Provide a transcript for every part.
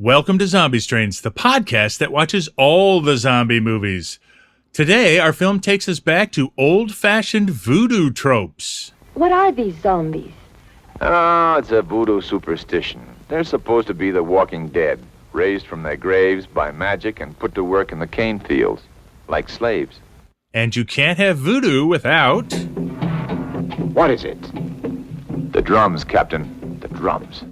Welcome to Zombie Strains, the podcast that watches all the zombie movies. Today, our film takes us back to old-fashioned voodoo tropes. What are these zombies? Oh, it's a voodoo superstition. They're supposed to be the walking dead, raised from their graves by magic and put to work in the cane fields, like slaves. And you can't have voodoo without... What is it? The drums, Captain. The drums.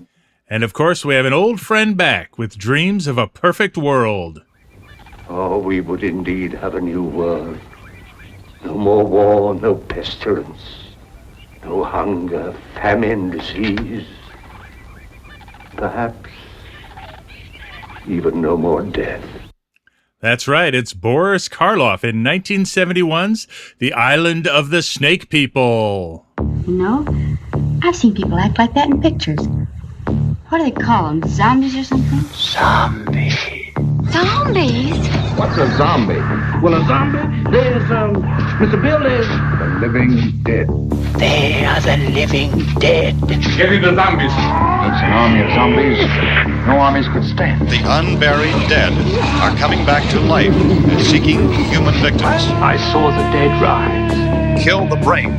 And of course, we have an old friend back with dreams of a perfect world. Oh, we would indeed have a new world. No more war, no pestilence, no hunger, famine, disease. Perhaps even no more death. That's right, it's Boris Karloff in 1971's The Island of the Snake People. You know, I've seen people act like that in pictures. What do they call them? Zombies or something? Zombie. Zombies? What's a zombie? Well, a zombie is, Mr. Bill is... The living dead. They are the living dead. Get in the zombies. It's an army of zombies no armies could stand. The unburied dead are coming back to life and seeking human victims. I saw the dead rise. Kill the brain,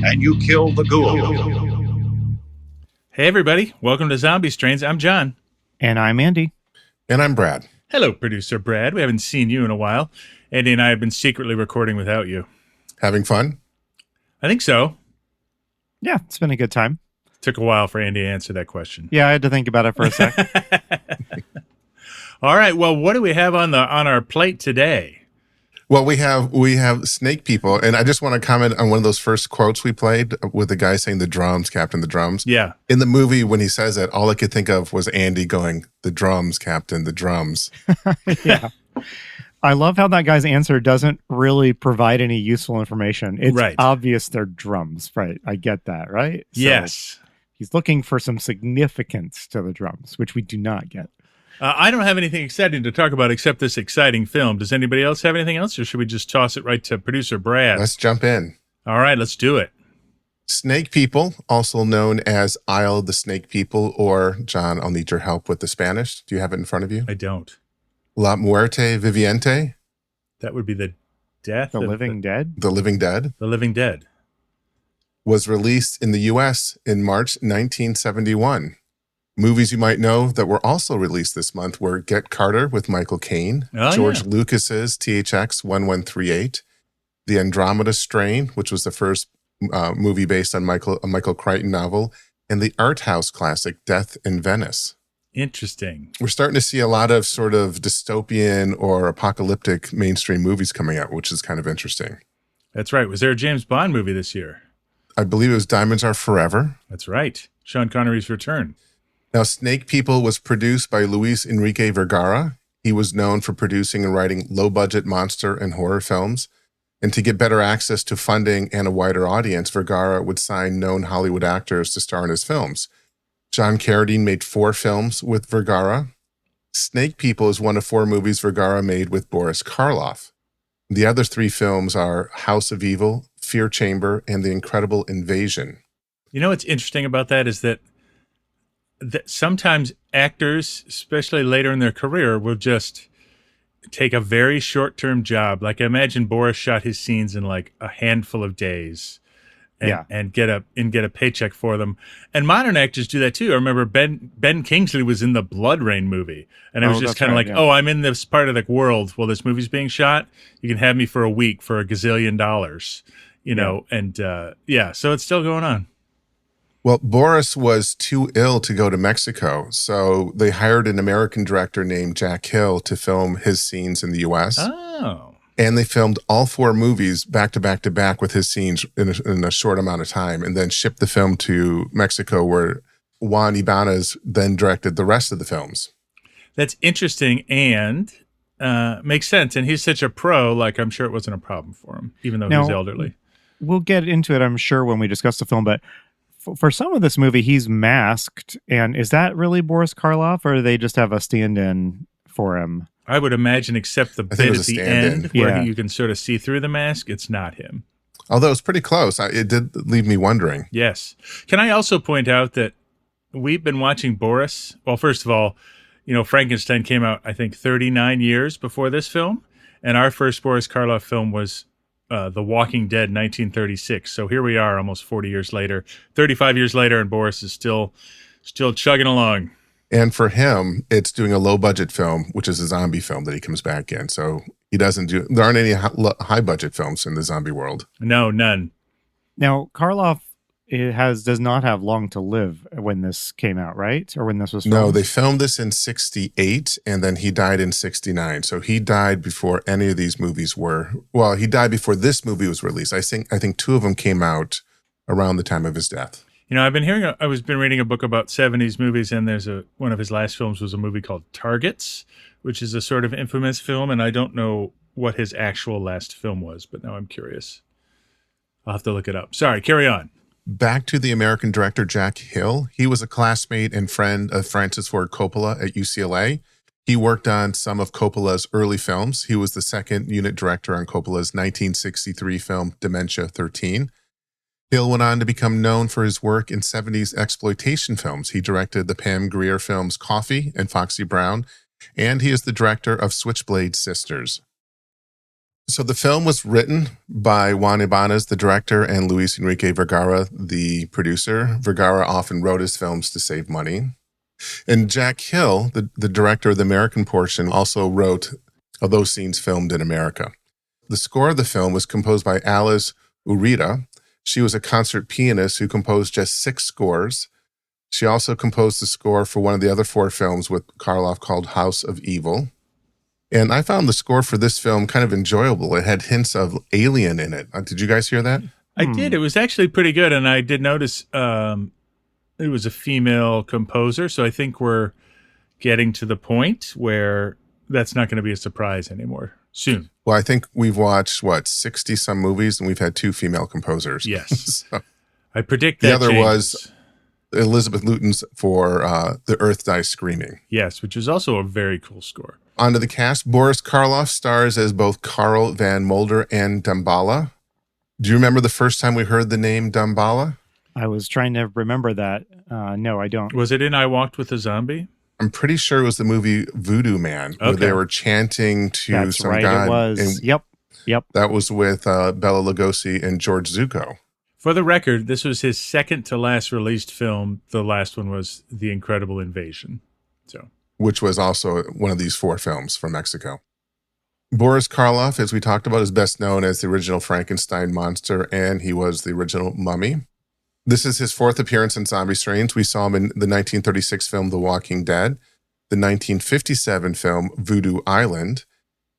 and you kill the ghoul. Hey everybody, welcome to Zombie Strains. I'm John. And I'm Andy. And I'm Brad. Hello, producer Brad. We haven't seen you in a while. Andy and I have been secretly recording without you. Having fun? I think so. Yeah, it's been a good time. Took a while for Andy to answer that question. Yeah, I had to think about it for a sec. All right, well, what do we have on our plate today? Well, we have snake people, and I just want to comment on one of those first quotes we played with the guy saying the drums, Captain, the drums. Yeah. In the movie, when he says that, all I could think of was Andy going, the drums, Captain, the drums. Yeah. I love how that guy's answer doesn't really provide any useful information. It's right. Obvious they're drums, right? I get that, right? So yes. He's looking for some significance to the drums, which we do not get. I don't have anything exciting to talk about except this exciting film. Does anybody else have anything else, or should we just toss it right to producer Brad? Let's jump in. All right, let's do it. Snake People, also known as Isle of the Snake People, or, John, I'll need your help with the Spanish. Do you have it in front of you? I don't. La Muerte Viviente. That would be the death The of Living Dead? The Living Dead. The Living Dead. Was released in the U.S. in March 1971. Movies you might know that were also released this month were Get Carter with Michael Caine, George Lucas's THX 1138, The Andromeda Strain, which was the first movie based on a Michael Crichton novel, and the art house classic Death in Venice. Interesting. We're starting to see a lot of sort of dystopian or apocalyptic mainstream movies coming out, which is kind of interesting. That's right. Was there a James Bond movie this year? I believe it was Diamonds Are Forever. That's right. Sean Connery's return. Now, Snake People was produced by Luis Enrique Vergara. He was known for producing and writing low-budget monster and horror films. And to get better access to funding and a wider audience, Vergara would sign known Hollywood actors to star in his films. John Carradine made 4 films with Vergara. Snake People is one of 4 movies Vergara made with Boris Karloff. The other 3 films are House of Evil, Fear Chamber, and The Incredible Invasion. You know what's interesting about that is that sometimes actors, especially later in their career, will just take a very short-term job. Like I imagine Boris shot his scenes in like a handful of days and get a paycheck for them. And modern actors do that too. I remember Ben Kingsley was in the Blood Rain movie. And I was just kind of oh, I'm in this part of the world. Well, this movie's being shot. You can have me for a week for $1 gazillion, you know, and so it's still going on. Well, Boris was too ill to go to Mexico, so they hired an American director named Jack Hill to film his scenes in the U.S. Oh. And they filmed all 4 movies back to back to back with his scenes in a short amount of time, and then shipped the film to Mexico, where Juan Ibanez then directed the rest of the films. That's interesting and makes sense. And he's such a pro, like I'm sure it wasn't a problem for him, even though he's elderly. We'll get into it, I'm sure, when we discuss the film, but for some of this movie, he's masked. And is that really Boris Karloff, or do they just have a stand-in for him? I would imagine, except the bit at the end where you can sort of see through the mask, it's not him. Although it's pretty close. It did leave me wondering. Yes. Can I also point out that we've been watching Boris? Well, first of all, Frankenstein came out, I think, 39 years before this film. And our first Boris Karloff film was The Walking Dead, 1936. So here we are almost 40 years later, 35 years later, and Boris is still chugging along. And for him, it's doing a low-budget film, which is a zombie film that he comes back in. So there aren't any high-budget films in the zombie world. No, none. Now, Karloff does not have long to live when this came out, right? Or when this was filmed? No, they filmed this in 1968, and then he died in 1969. So he died before any of these movies were. Well, he died before this movie was released. I think two of them came out around the time of his death. I've been reading a book about 70s movies, and there's one of his last films was a movie called Targets, which is a sort of infamous film, and I don't know what his actual last film was, but now I'm curious. I'll have to look it up. Sorry, carry on. Back to the American director Jack Hill. He was a classmate and friend of Francis Ford Coppola at UCLA. He worked on some of Coppola's early films. He was the second unit director on Coppola's 1963 film Dementia 13. Hill went on to become known for his work in 70s exploitation films. He directed the Pam Grier films Coffee and Foxy Brown, and he is the director of Switchblade Sisters. So the film was written by Juan Ibanez, the director, and Luis Enrique Vergara, the producer. Vergara often wrote his films to save money. And Jack Hill, the director of the American portion, also wrote of those scenes filmed in America. The score of the film was composed by Alice Urita. She was a concert pianist who composed just 6 scores. She also composed the score for one of the other 4 films with Karloff called House of Evil. And I found the score for this film kind of enjoyable. It had hints of Alien in it. Did you guys hear that? I did. It was actually pretty good, and I did notice it was a female composer, so I think we're getting to the point where that's not going to be a surprise anymore soon. Well, I think we've watched, 60-some movies, and we've had 2 female composers. Yes. So, I predict that the other changes. was Elizabeth Luton's for The Earth Dies Screaming. Yes, which is also a very cool score. On to the cast. Boris Karloff stars as both Carl Van Mulder and Damballa. Do you remember the first time we heard the name Damballa? I was trying to remember that. No, I don't. Was it in I Walked with a Zombie? I'm pretty sure it was the movie Voodoo Man, where they were chanting to That's some right, god. it was. And Yep. that was with Bela Lugosi and George Zucco. For the record, this was his second to last released film. The last one was The Incredible Invasion. Which was also one of these 4 films from Mexico. Boris Karloff, as we talked about, is best known as the original Frankenstein monster, and he was the original Mummy. This is his 4th appearance in Zombie Strains. We saw him in the 1936 film The Walking Dead, the 1957 film Voodoo Island,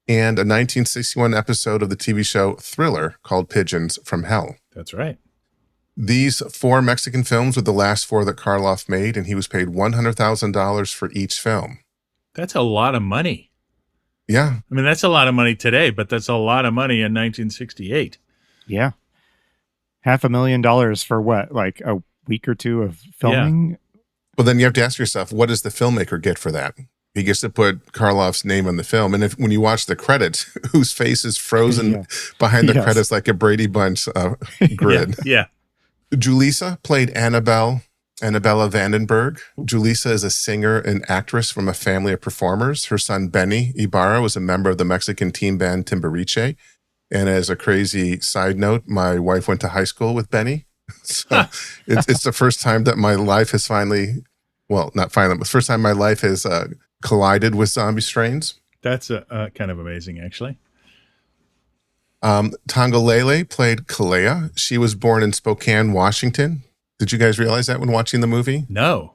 and a 1961 episode of the TV show Thriller called Pigeons from Hell. That's right. These 4 Mexican films were the last 4 that Karloff made, and he was paid $100,000 for each film. That's a lot of money. Yeah. I mean, that's a lot of money today, but that's a lot of money in 1968. Yeah. $500,000 for what? Like a week or 2 of filming? Yeah. Well, then you have to ask yourself, what does the filmmaker get for that? He gets to put Karloff's name on the film. And when you watch the credits, whose face is frozen behind the credits like a Brady Bunch grid. Yeah. Julissa played Annabella Vandenberg. Julissa is a singer and actress from a family of performers. Her son, Benny Ibarra, was a member of the Mexican teen band Timbiriche. And as a crazy side note, my wife went to high school with Benny. So it's the first time that my life has the first time my life has collided with Zombie Strains. That's kind of amazing, actually. Tongolele played Kalea. She was born in Spokane, Washington. Did you guys realize that when watching the movie? No.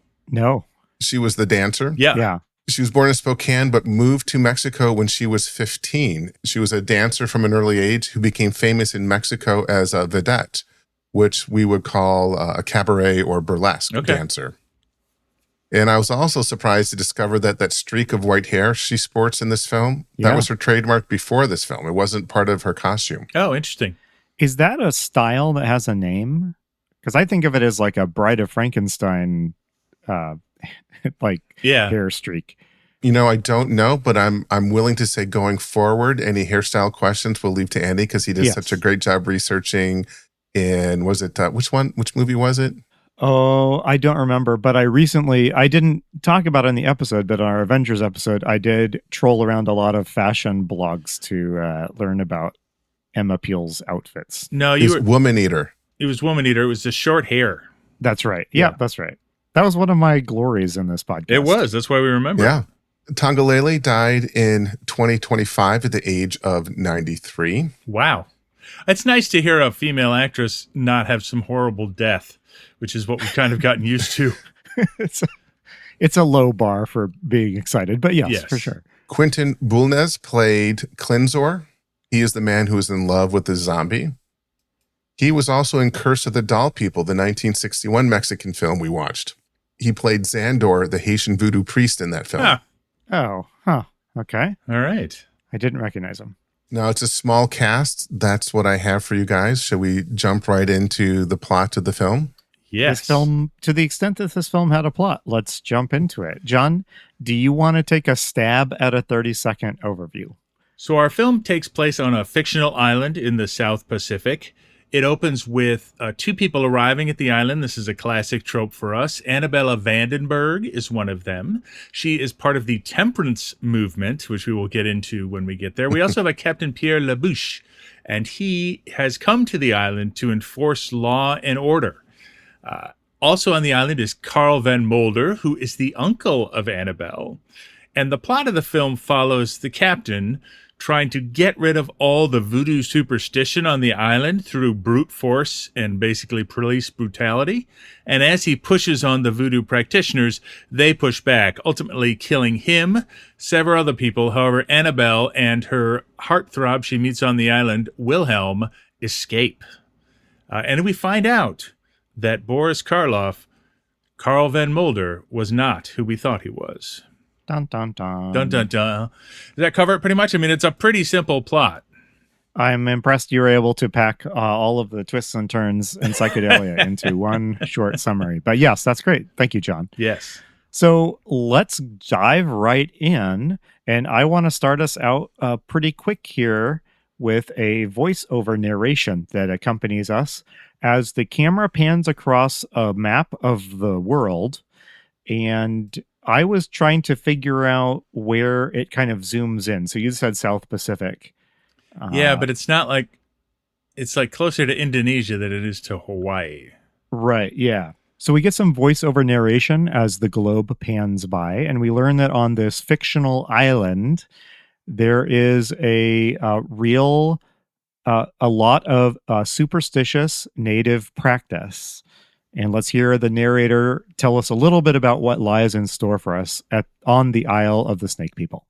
She was the dancer. Yeah. She was born in Spokane, but moved to Mexico when she was 15. She was a dancer from an early age who became famous in Mexico as a vedette, which we would call a cabaret or burlesque dancer. And I was also surprised to discover that streak of white hair she sports in this film, that was her trademark before this film. It wasn't part of her costume. Oh, interesting. Is that a style that has a name? Because I think of it as like a Bride of Frankenstein hair streak. I don't know, but I'm willing to say going forward, any hairstyle questions we'll leave to Andy because he did such a great job researching in, which movie was it? Oh, I don't remember, but I didn't talk about it in the episode, but on our Avengers episode, I did troll around a lot of fashion blogs to learn about Emma Peel's outfits. No, Woman Eater. It was Woman Eater. It was the short hair. That's right. Yeah, that's right. That was one of my glories in this podcast. It was. That's why we remember. Yeah. Tongalele died in 2025 at the age of 93. Wow. It's nice to hear a female actress not have some horrible death, which is what we've kind of gotten used to. It's a low bar for being excited, but yes, for sure. Quentin Bulnes played Cleansor. He is the man who is in love with the zombie. He was also in Curse of the Doll People, the 1961 Mexican film we watched. He played Xandor, the Haitian voodoo priest in that film. Ah. Oh, huh. Okay. All right. I didn't recognize him. Now, it's a small cast. That's what I have for you guys. Shall we jump right into the plot of the film? Yes. This film, to the extent that this film had a plot, let's jump into it. John, do you want to take a stab at a 30-second overview? So our film takes place on a fictional island in the South Pacific. It opens with two people arriving at the island. This is a classic trope for us. Annabella Vandenberg is one of them. She is part of the temperance movement, which we will get into when we get there. We also have a Captain Pierre Labouche, and he has come to the island to enforce law and order. Also on the island is Carl Van Mulder, who is the uncle of Annabelle. And the plot of the film follows the captain trying to get rid of all the voodoo superstition on the island through brute force and basically police brutality. And as he pushes on the voodoo practitioners, they push back, ultimately killing him, several other people. However, Annabelle and her heartthrob she meets on the island, Wilhelm, escape. And we find out that Boris Karloff, Carl Van Mulder, was not who we thought he was. Dun, dun, dun. Dun, dun, dun. Does that cover it pretty much? I mean, it's a pretty simple plot. I'm impressed you were able to pack all of the twists and turns and psychedelia into one short summary. But yes, that's great. Thank you, John. Yes. So let's dive right in. And I want to start us out pretty quick here with a voiceover narration that accompanies us as the camera pans across a map of the world. And I was trying to figure out where it kind of zooms in. So you said South Pacific. Yeah, but it's not like, it's like closer to Indonesia than it is to Hawaii. Right, yeah. So we get some voiceover narration as the globe pans by, and we learn that on this fictional island, there is a lot of superstitious native practice. And let's hear the narrator tell us a little bit about what lies in store for us on the Isle of the Snake People.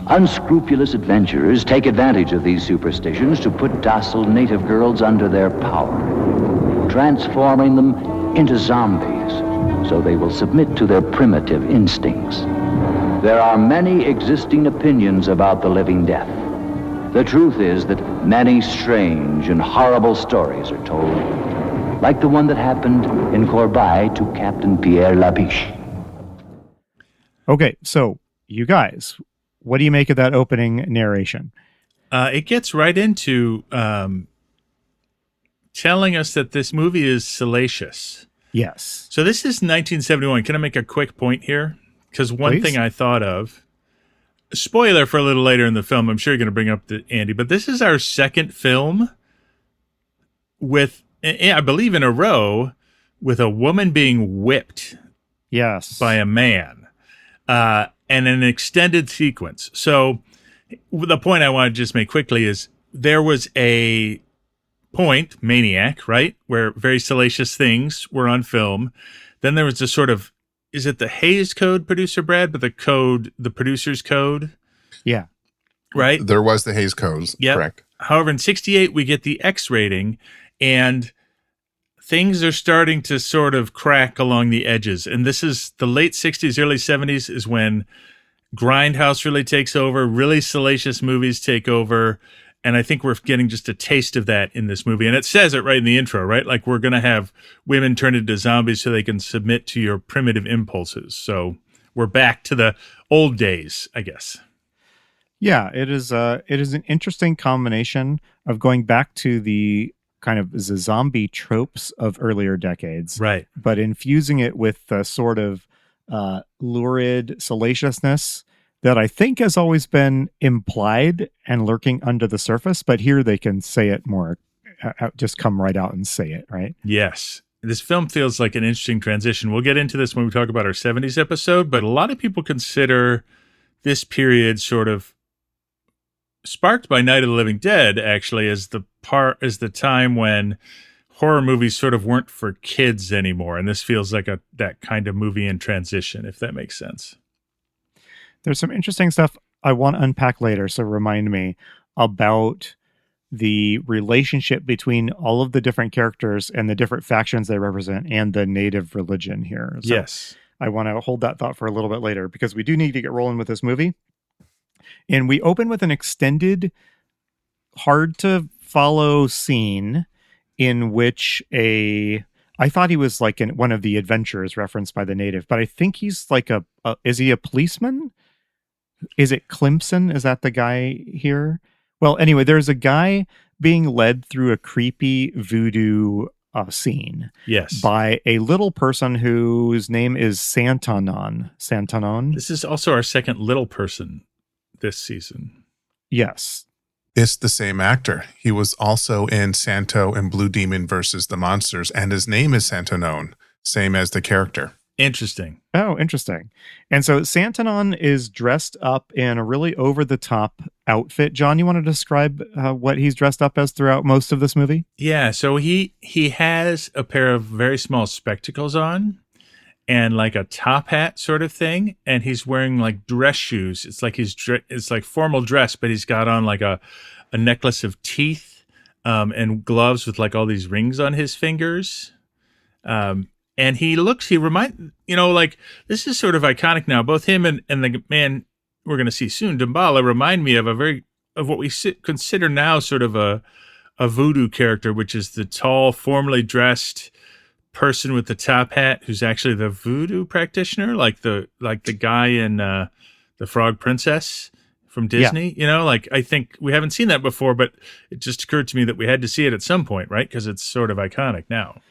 Unscrupulous adventurers take advantage of these superstitions to put docile native girls under their power, transforming them into zombies so they will submit to their primitive instincts. There are many existing opinions about the living death. The truth is that many strange and horrible stories are told, like the one that happened in Corbeil to Captain Pierre Labiche. Okay, so you guys, what do you make of that opening narration? It gets right into telling us that this movie is salacious. Yes. So this is 1971. Can I make a quick point here? Because one thing I thought of, spoiler for a little later in the film, I'm sure you're going to bring up Andy, but this is our second film with, I believe, in a row, with a woman being whipped, yes, by a man, and an extended sequence. So the point I want to just make quickly is there was a point, Maniac, right, where very salacious things were on film. Then there was a sort of, is it the Hays Code, producer Brad, but the producer's code? Yeah. Right? There was the Hays Codes, correct. However, in 68, we get the X rating, and things are starting to sort of crack along the edges. And this is the late 60s, early 70s is when Grindhouse really takes over, really salacious movies take over. And I think we're getting just a taste of that in this movie. And it says it right in the intro, right? Like, we're going to have women turned into zombies so they can submit to your primitive impulses. So we're back to the old days, I guess. Yeah, it is an interesting combination of going back to the kind of the zombie tropes of earlier decades, Right. but infusing it with the sort of lurid salaciousness that I think has always been implied and lurking under the surface, but here they can say it more, just come right out and say it, right? Yes. This film feels like an interesting transition. We'll get into this when we talk about our 70s episode, but a lot of people consider this period sort of sparked by Night of the Living Dead, actually, as the time when horror movies sort of weren't for kids anymore. And this feels like that kind of movie in transition, if that makes sense. There's some interesting stuff I want to unpack later, so remind me about the relationship between all of the different characters and the different factions they represent and the native religion here. So yes. I want to hold that thought for a little bit later because we do need to get rolling with this movie. And we open with an extended, hard to follow scene in which I thought he was like in one of the adventures referenced by the native, but I think he's like is he a policeman? Is it Clemson? Is that the guy here? Well, anyway, there's a guy being led through a creepy voodoo scene. Yes. By a little person whose name is Santanon. Santanon? This is also our second little person this season. Yes. It's the same actor. He was also in Santo and Blue Demon versus the Monsters, and his name is Santanon, same as the character. Interesting. Oh, interesting. And so Santanon is dressed up in a really over-the-top outfit. John, you want to describe what he's dressed up as throughout most of this movie? Yeah, so he has a pair of very small spectacles on and like a top hat sort of thing, and he's wearing like dress shoes. It's like it's like formal dress, but he's got on like a necklace of teeth and gloves with like all these rings on his fingers. And he like, this is sort of iconic now. Both him and the man we're going to see soon, Damballa, remind me of what we consider now sort of a voodoo character, which is the tall, formally dressed person with the top hat who's actually the voodoo practitioner, like the guy in The Frog Princess from Disney. Yeah. Like, I think we haven't seen that before, but it just occurred to me that we had to see it at some point, right? Because it's sort of iconic now.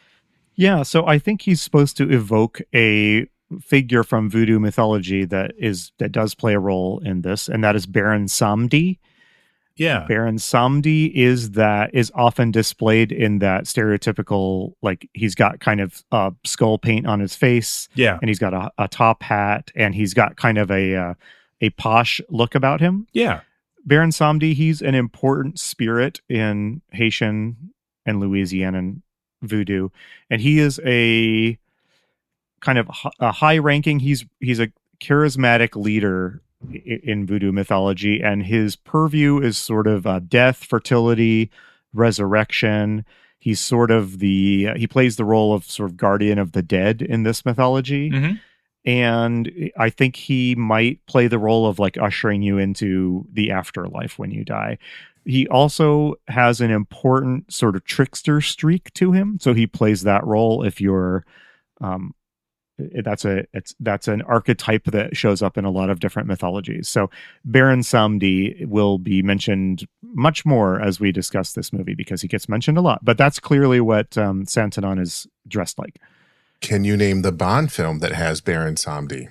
Yeah, so I think he's supposed to evoke a figure from voodoo mythology that does play a role in this, and that is Baron Samedi. Yeah. Baron Samedi is often displayed in that stereotypical, like, he's got kind of skull paint on his face. Yeah. And he's got a top hat, and he's got kind of a posh look about him. Yeah. Baron Samedi, he's an important spirit in Haitian and Louisianan voodoo, and he is a kind of a high-ranking. He's a charismatic leader in voodoo mythology, and his purview is sort of death, fertility, resurrection. He's sort of he plays the role of sort of guardian of the dead in this mythology. Mm-hmm. And I think he might play the role of like ushering you into the afterlife when you die. He also has an important sort of trickster streak to him, so he plays that role. If you're, that's an archetype that shows up in a lot of different mythologies. So Baron Samedi will be mentioned much more as we discuss this movie because he gets mentioned a lot. But that's clearly what Santanon is dressed like. Can you name the Bond film that has Baron Samedi?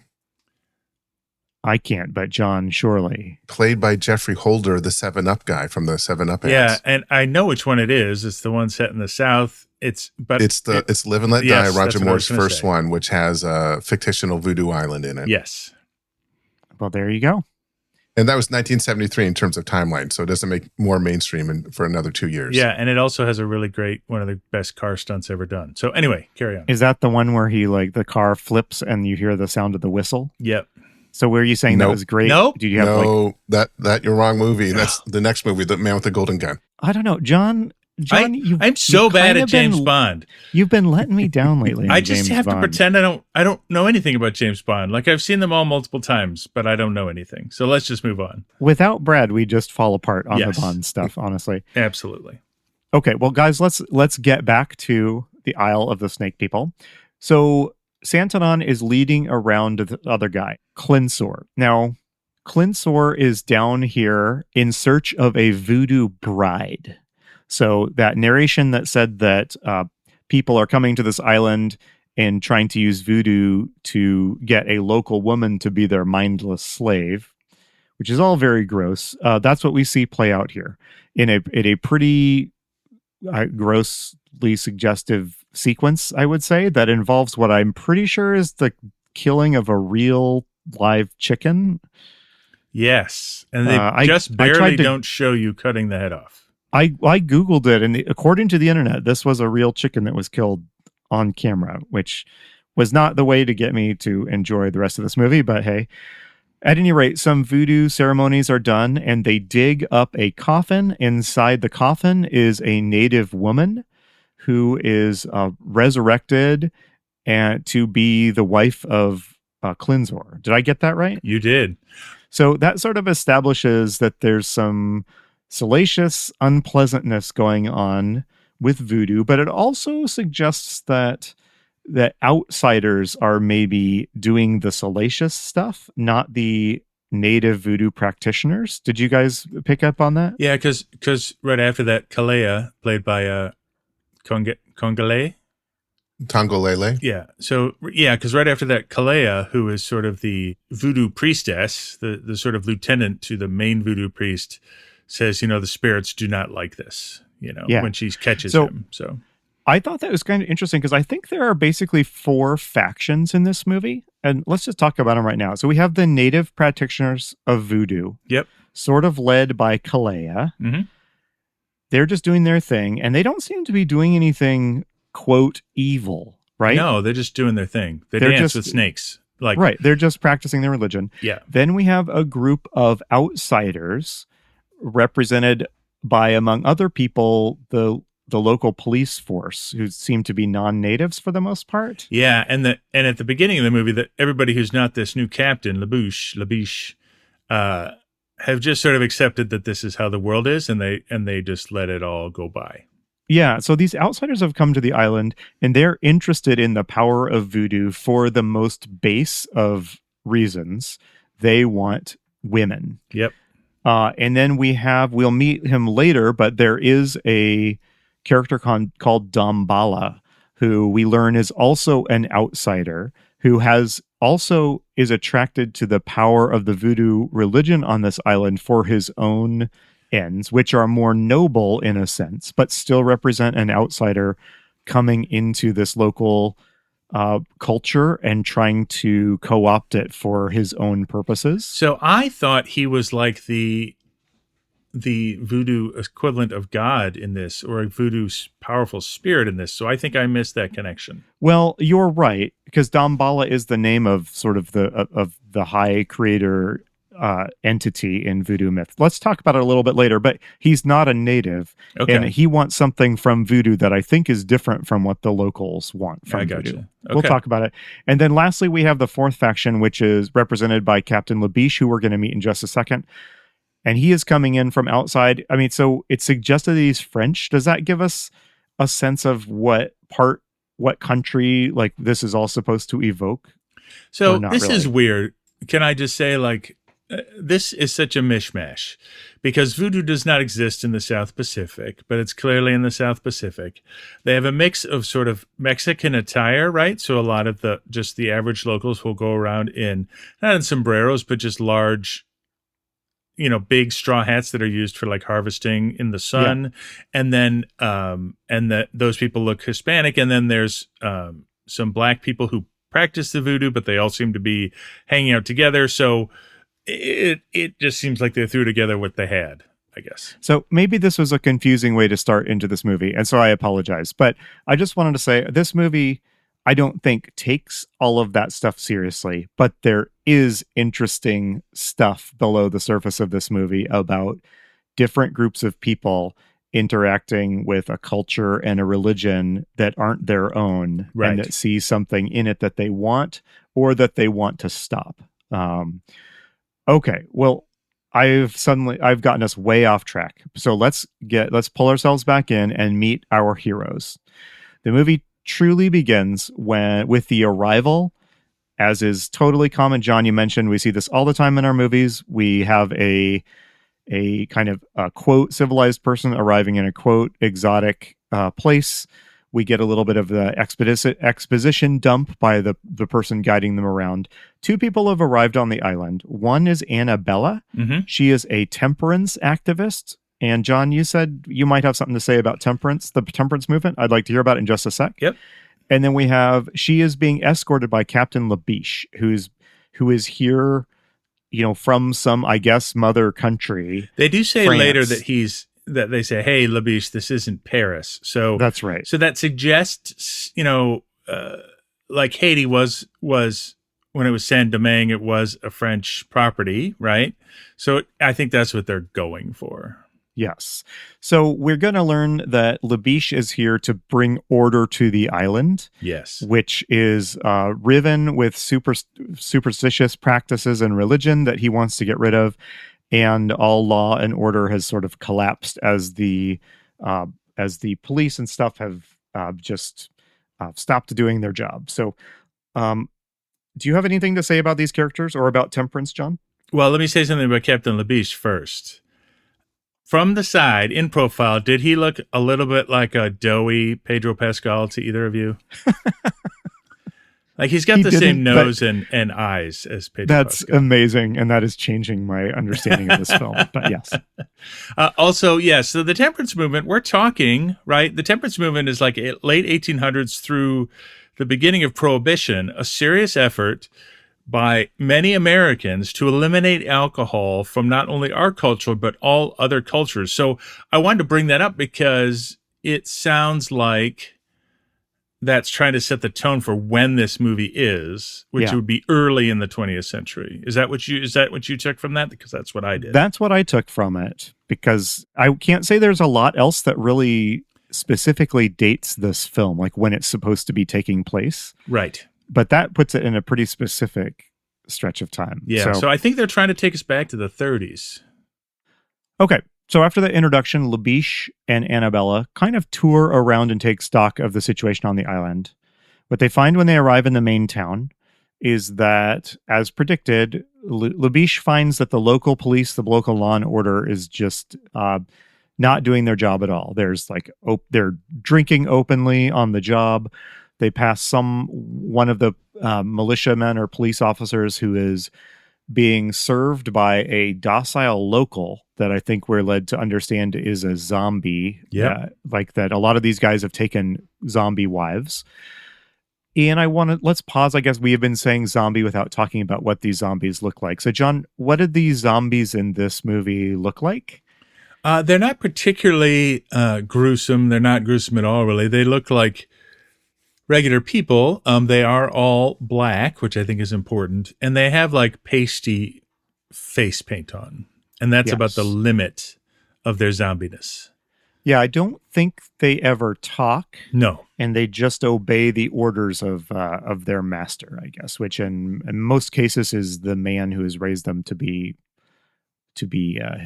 I can't, but John, surely. Played by Jeffrey Holder, the 7-Up guy from the 7-Up ads. Yeah, and I know which one it is. It's the one set in the South. It's Live and Let Die, Roger Moore's first one, which has a fictional voodoo island in it. Yes. Well, there you go. And that was 1973 in terms of timeline, so it doesn't make more mainstream for another 2 years. Yeah, and it also has a really great, one of the best car stunts ever done. So anyway, carry on. Is that the one where he, like, the car flips and you hear the sound of the whistle? Yep. So were you saying that was great? Nope. Did you have that you're wrong movie. That's the next movie, The Man with the Golden Gun. I don't know, John. I'm so bad at James Bond. You've been letting me down lately. I just have to pretend I don't know anything about James Bond. Like, I've seen them all multiple times, but I don't know anything. So let's just move on. Without Brad, we just fall apart on the Bond stuff, honestly. Absolutely. Okay, well, guys, let's get back to the Isle of the Snake People. So Santanon is leading around the other guy, Clinsor. Now, Clinsor is down here in search of a voodoo bride. So that narration that said that people are coming to this island and trying to use voodoo to get a local woman to be their mindless slave, which is all very gross. That's what we see play out here in a pretty grossly suggestive sequence, I would say, that involves what I'm pretty sure is the killing of a real live chicken. Yes, and they just barely don't show you cutting the head off. I Googled it, and according to the internet, this was a real chicken that was killed on camera, which was not the way to get me to enjoy the rest of this movie, but hey. At any rate, some voodoo ceremonies are done, and they dig up a coffin. Inside the coffin is a native woman who is resurrected and to be the wife of Klinzor. Did I get that right? You did. So that sort of establishes that there's some salacious unpleasantness going on with voodoo, but it also suggests that outsiders are maybe doing the salacious stuff, not the native voodoo practitioners. Did you guys pick up on that? Yeah, because right after that, Kalea, played by Tongolele. Yeah. So, yeah, because right after that, Kalea, who is sort of the voodoo priestess, the sort of lieutenant to the main voodoo priest, says, the spirits do not like this, when she catches him. So I thought that was kind of interesting because I think there are basically 4 factions in this movie. And let's just talk about them right now. So we have the native practitioners of voodoo. Yep. Sort of led by Kalea. Mm-hmm. They're just doing their thing. And they don't seem to be doing anything, quote, evil, right? No, they're just doing their thing. They're dance with snakes. Right. They're just practicing their religion. Yeah. Then we have a group of outsiders represented by, among other people, the local police force, who seem to be non-natives for the most part. Yeah, and at the beginning of the movie, that everybody who's not this new captain, Labiche, have just sort of accepted that this is how the world is, and they just let it all go by. Yeah, so these outsiders have come to the island, and they're interested in the power of voodoo for the most base of reasons. They want women. Yep. And then we'll meet him later, but there is a character called Damballa, who we learn is also an outsider, who is attracted to the power of the voodoo religion on this island for his own ends, which are more noble in a sense, but still represent an outsider coming into this local culture and trying to co-opt it for his own purposes. So I thought he was like the voodoo equivalent of God in this, or a voodoo powerful spirit in this. So I think I missed that connection. Well, you're right, because Damballa is the name of sort of the high creator entity in voodoo myth. Let's talk about it a little bit later, but he's not a native, and he wants something from voodoo that I think is different from what the locals want from voodoo. Okay. We'll talk about it. And then lastly, we have the 4th faction, which is represented by Captain Labiche, who we're going to meet in just a second. And he is coming in from outside. I mean, so it suggested that he's French. Does that give us a sense of what country like this is all supposed to evoke? So this is weird. Can I just say, this is such a mishmash, because voodoo does not exist in the South Pacific, but it's clearly in the South Pacific. They have a mix of sort of Mexican attire, right? So a lot of the average locals will go around not in sombreros, but just large, big straw hats that are used for harvesting in the sun. Yeah. And then, those people look Hispanic. And then there's some black people who practice the voodoo, but they all seem to be hanging out together. So it just seems like they threw together what they had, I guess. So maybe this was a confusing way to start into this movie. And so I apologize, but I just wanted to say this movie, I don't think takes all of that stuff seriously, but there is interesting stuff below the surface of this movie about different groups of people interacting with a culture and a religion that aren't their own, right, and that see something in it that they want or that they want to stop. Okay, well, I've gotten us way off track. So let's pull ourselves back in and meet our heroes. The movie truly begins with the arrival, as is totally common. John, you mentioned we see this all the time in our movies. We have a a kind of quote civilized person arriving in a quote exotic place. We get a little bit of the exposition dump by the person guiding them around. 2 people have arrived on the island. One is Annabella. Mm-hmm. She is a temperance activist. And John, you said you might have something to say about temperance, the temperance movement. I'd like to hear about it in just a sec. Yep. And then she is being escorted by Captain Labiche, who is here, from some, I guess, mother country. They do say France. later that they say, "Hey, Labiche, this isn't Paris." So that's right. So that suggests, like Haiti was when it was Saint-Domingue, it was a French property, right? So I think that's what they're going for. Yes. So we're going to learn that Labiche is here to bring order to the island. Yes. Which is riven with superstitious practices and religion that he wants to get rid of. And all law and order has sort of collapsed as the police and stuff have just stopped doing their job. So do you have anything to say about these characters or about temperance, John? Well, let me say something about Captain Labiche first. From the side, in profile, did he look a little bit like a doughy Pedro Pascal to either of you? Like he's got the same nose and eyes as Pedro Pascal. That's amazing, and that is changing my understanding of this film. But yes. Also, yes, so the temperance movement, we're talking, right? The temperance movement is like late 1800s through the beginning of Prohibition, a serious effort by many Americans to eliminate alcohol from not only our culture, but all other cultures. So I wanted to bring that up because it sounds like that's trying to set the tone for when this movie is, which would be early in the 20th century. Is that what you took from that? Because that's what I did. That's what I took from it, because I can't say there's a lot else that really specifically dates this film, like when it's supposed to be taking place. Right. But that puts it in a pretty specific stretch of time. Yeah, so I think they're trying to take us back to the 30s. Okay, so after the introduction, Labiche and Annabella kind of tour around and take stock of the situation on the island. What they find when they arrive in the main town is that, as predicted, Labiche finds that the local police, the local law and order is just not doing their job at all. There's they're drinking openly on the job. They pass one of the militiamen or police officers who is being served by a docile local that I think we're led to understand is a zombie. Yeah. Like that a lot of these guys have taken zombie wives. And let's pause. I guess we have been saying zombie without talking about what these zombies look like. So John, what did these zombies in this movie look like? They're not particularly gruesome. They're not gruesome at all, really. They look like regular people. They are all black, which I think is important. And they have like pasty face paint on. And that's about the limit of their zombiness. Yeah, I don't think they ever talk. No. And they just obey the orders of their master, I guess, which in most cases is the man who has raised them to be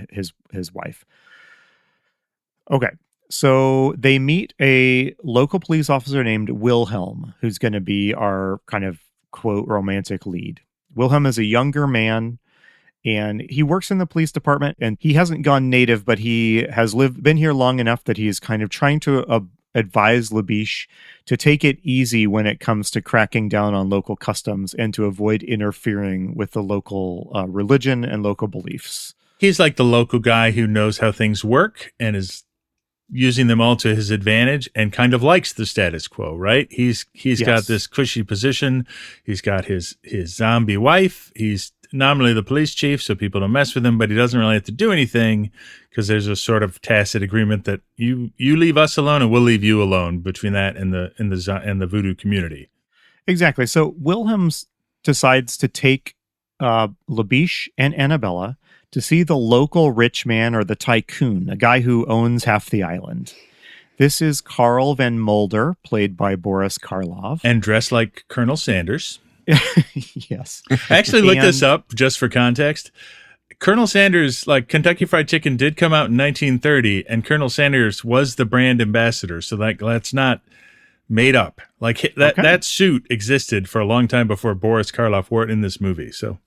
his wife. Okay. So they meet a local police officer named Wilhelm, who's going to be our kind of, quote, romantic lead. Wilhelm is a younger man, and he works in the police department, and he hasn't gone native, but he has been here long enough that he is kind of trying to advise Labiche to take it easy when it comes to cracking down on local customs and to avoid interfering with the local religion and local beliefs. He's like the local guy who knows how things work and is using them all to his advantage and kind of likes the status quo, right? He's got this cushy position. He's got his zombie wife. He's nominally the police chief, so people don't mess with him, but he doesn't really have to do anything because there's a sort of tacit agreement that you leave us alone and we'll leave you alone between that and the voodoo community. Exactly. So Wilhelm decides to take Labiche and Annabella to see the local rich man or the tycoon, a guy who owns half the island. This is Carl van Mulder, played by Boris Karloff. And dressed like Colonel Sanders. Yes. I actually looked this up just for context. Colonel Sanders, like Kentucky Fried Chicken did come out in 1930, and Colonel Sanders was the brand ambassador. So that's not made up. Like that suit existed for a long time before Boris Karloff wore it in this movie. So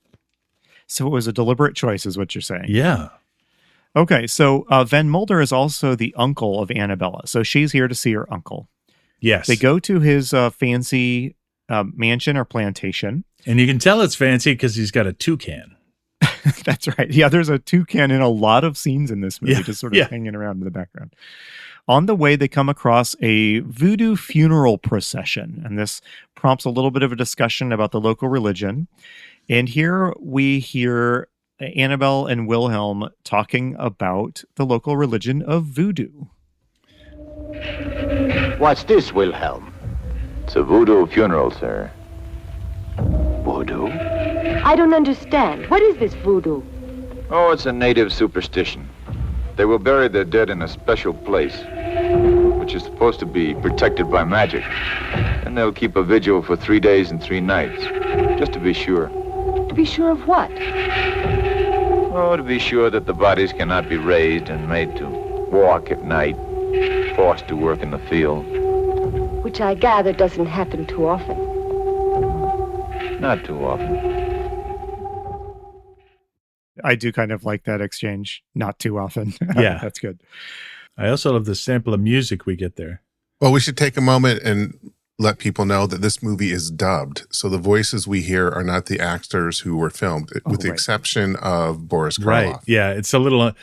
it was a deliberate choice, is what you're saying. Yeah. Okay, so Van Mulder is also the uncle of Annabella. So she's here to see her uncle. Yes. They go to his fancy mansion or plantation. And you can tell it's fancy because he's got a toucan. That's right. Yeah, there's a toucan in a lot of scenes in this movie, just sort of hanging around in the background. On the way, they come across a voodoo funeral procession, and this prompts a little bit of a discussion about the local religion. And here we hear Annabelle and Wilhelm talking about the local religion of voodoo. What's this, Wilhelm? It's a voodoo funeral, sir. Voodoo? I don't understand. What is this voodoo? Oh, it's a native superstition. They will bury their dead in a special place, which is supposed to be protected by magic. And they'll keep a vigil for 3 days and 3 nights, just to be sure. To be sure of what? Oh, to be sure that the bodies cannot be raised and made to walk at night, forced to work in the field. Which I gather doesn't happen too often. Not too often. I do kind of like that exchange. Not too often. Yeah. That's good. I also love the sample of music we get there. Well, we should take a moment and let people know that this movie is dubbed. So the voices we hear are not the actors who were filmed, with the exception of Boris Karloff. Right. Yeah. It's a little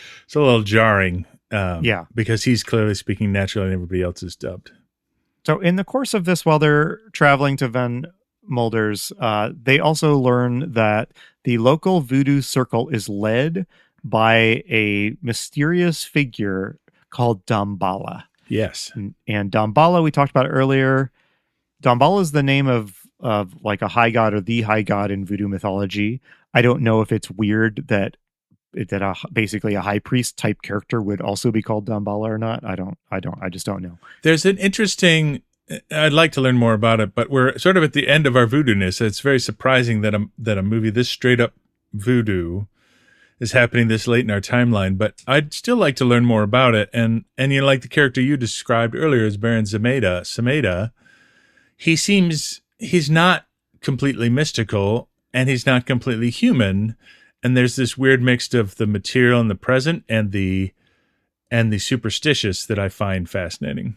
jarring. Yeah. Because he's clearly speaking naturally and everybody else is dubbed. So in the course of this, while they're traveling to Van Mulder's, they also learn that the local voodoo circle is led by a mysterious figure called Damballa. Yes. And Damballa, we talked about earlier. Damballa is the name of like a high god or the high god in voodoo mythology. I don't know if it's weird that basically a high priest type character would also be called Damballa or not. I just don't know. There's an interesting, I'd like to learn more about it, but we're sort of at the end of our voodoo-ness. It's very surprising that a movie this straight up voodoo is happening this late in our timeline, but I'd still like to learn more about it. And you know, like the character you described earlier as Baron Sameda, he's not completely mystical and he's not completely human. And there's this weird mix of the material and the present and the superstitious that I find fascinating.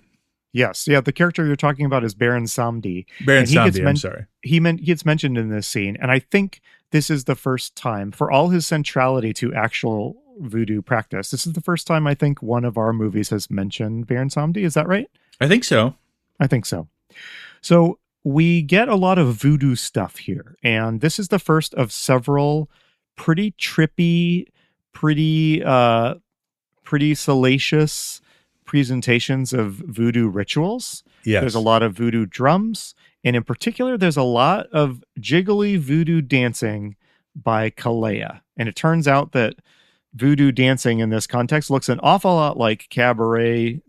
Yes. Yeah. The character you're talking about is Baron Samedi. Baron Samedi, I'm sorry. He gets mentioned in this scene. And I think this is the first time, for all his centrality to actual voodoo practice, this is the first time I think one of our movies has mentioned Baron Samedi. Is that right? I think so. I think so. So we get a lot of voodoo stuff here. And this is the first of several pretty trippy, pretty salacious presentations of voodoo rituals. Yes. There's a lot of voodoo drums, and in particular, there's a lot of jiggly voodoo dancing by Kalea. And it turns out that voodoo dancing in this context looks an awful lot like cabaret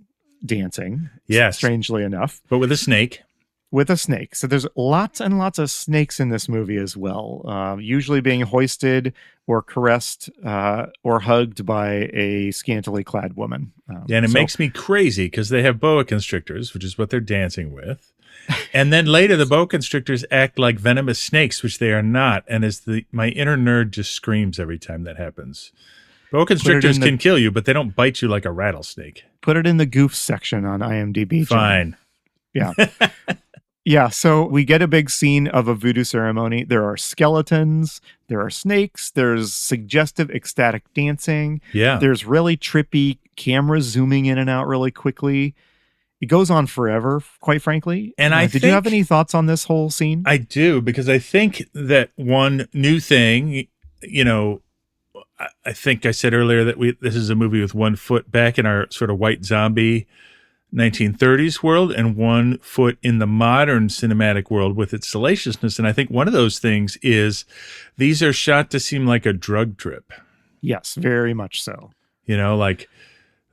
dancing. Yes. Strangely enough. But with a snake. With a snake. So there's lots and lots of snakes in this movie as well, usually being hoisted or caressed or hugged by a scantily clad woman. And it makes me crazy because they have boa constrictors, which is what they're dancing with. And then later the boa constrictors act like venomous snakes, which they are not. And my inner nerd just screams every time that happens. Boa constrictors can kill you, but they don't bite you like a rattlesnake. Put it in the goof section on IMDb. Fine. John. Yeah. Yeah, so we get a big scene of a voodoo ceremony. There are skeletons, there are snakes, there's suggestive ecstatic dancing. Yeah. There's really trippy cameras zooming in and out really quickly. It goes on forever, quite frankly. And did you have any thoughts on this whole scene? I do, because I think that one new thing, you know, I think I said earlier that this is a movie with 1 foot back in our sort of white zombie 1930s world and 1 foot in the modern cinematic world with its salaciousness. And I think one of those things is these are shot to seem like a drug trip. Yes, very much so. You know, like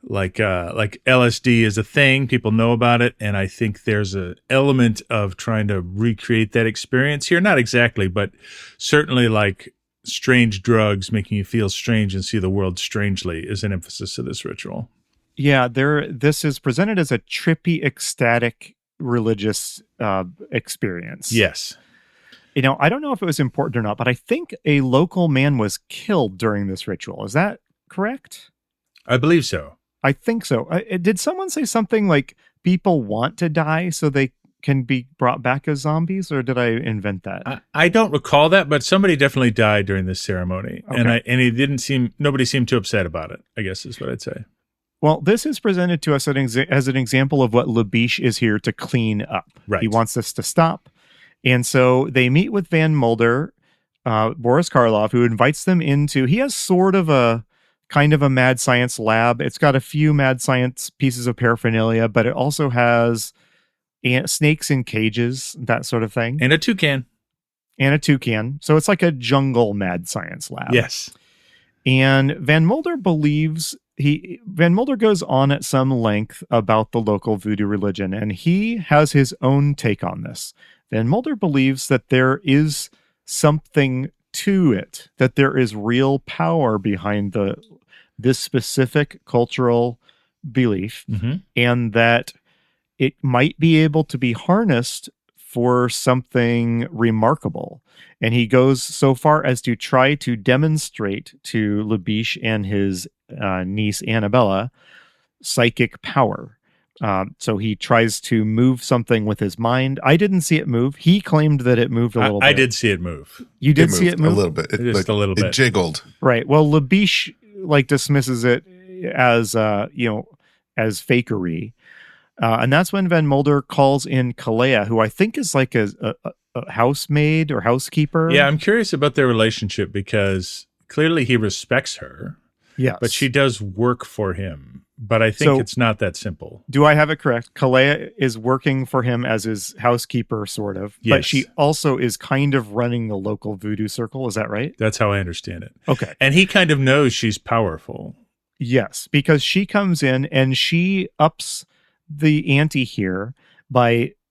LSD is a thing. People know about it. And I think there's an element of trying to recreate that experience here. Not exactly, but certainly like strange drugs making you feel strange and see the world strangely is an emphasis of this ritual. Yeah, this is presented as a trippy, ecstatic, religious experience. Yes. You know, I don't know if it was important or not, but I think a local man was killed during this ritual. Is that correct? I believe so. I think so. Did someone say something like people want to die so they can be brought back as zombies, or did I invent that? I don't recall that, but somebody definitely died during this ceremony, Okay. and nobody seemed too upset about it, I guess is what I'd say. Well, this is presented to us as an example of what Labiche is here to clean up. Right. He wants this to stop. And so they meet with Van Mulder, Boris Karloff, who invites them into, he has sort of a kind of a mad science lab. It's got a few mad science pieces of paraphernalia, but it also has snakes in cages, that sort of thing. And a toucan. So it's like a jungle mad science lab. Yes. And Van Mulder goes on at some length about the local voodoo religion, and he has his own take on this. Van Mulder believes that there is something to it, that there is real power behind this specific cultural belief, and that it might be able to be harnessed for something remarkable. And he goes so far as to try to demonstrate to Labiche and his niece Annabella psychic power. So he tries to move something with his mind. I didn't see it move. He claimed that it moved a little bit. I did see it move. You did see it move? A little bit. Just a little bit. It jiggled. Right. Well, Labiche dismisses it as as fakery. And that's when Van Mulder calls in Kalea, who I think is like a housemaid or housekeeper. Yeah, I'm curious about their relationship because clearly he respects her. Yes. But she does work for him. But I think it's not that simple. Do I have it correct? Kalea is working for him as his housekeeper, sort of. Yes. But she also is kind of running the local voodoo circle. Is that right? That's how I understand it. Okay. And he kind of knows she's powerful. Yes, because she comes in and she ups the ante here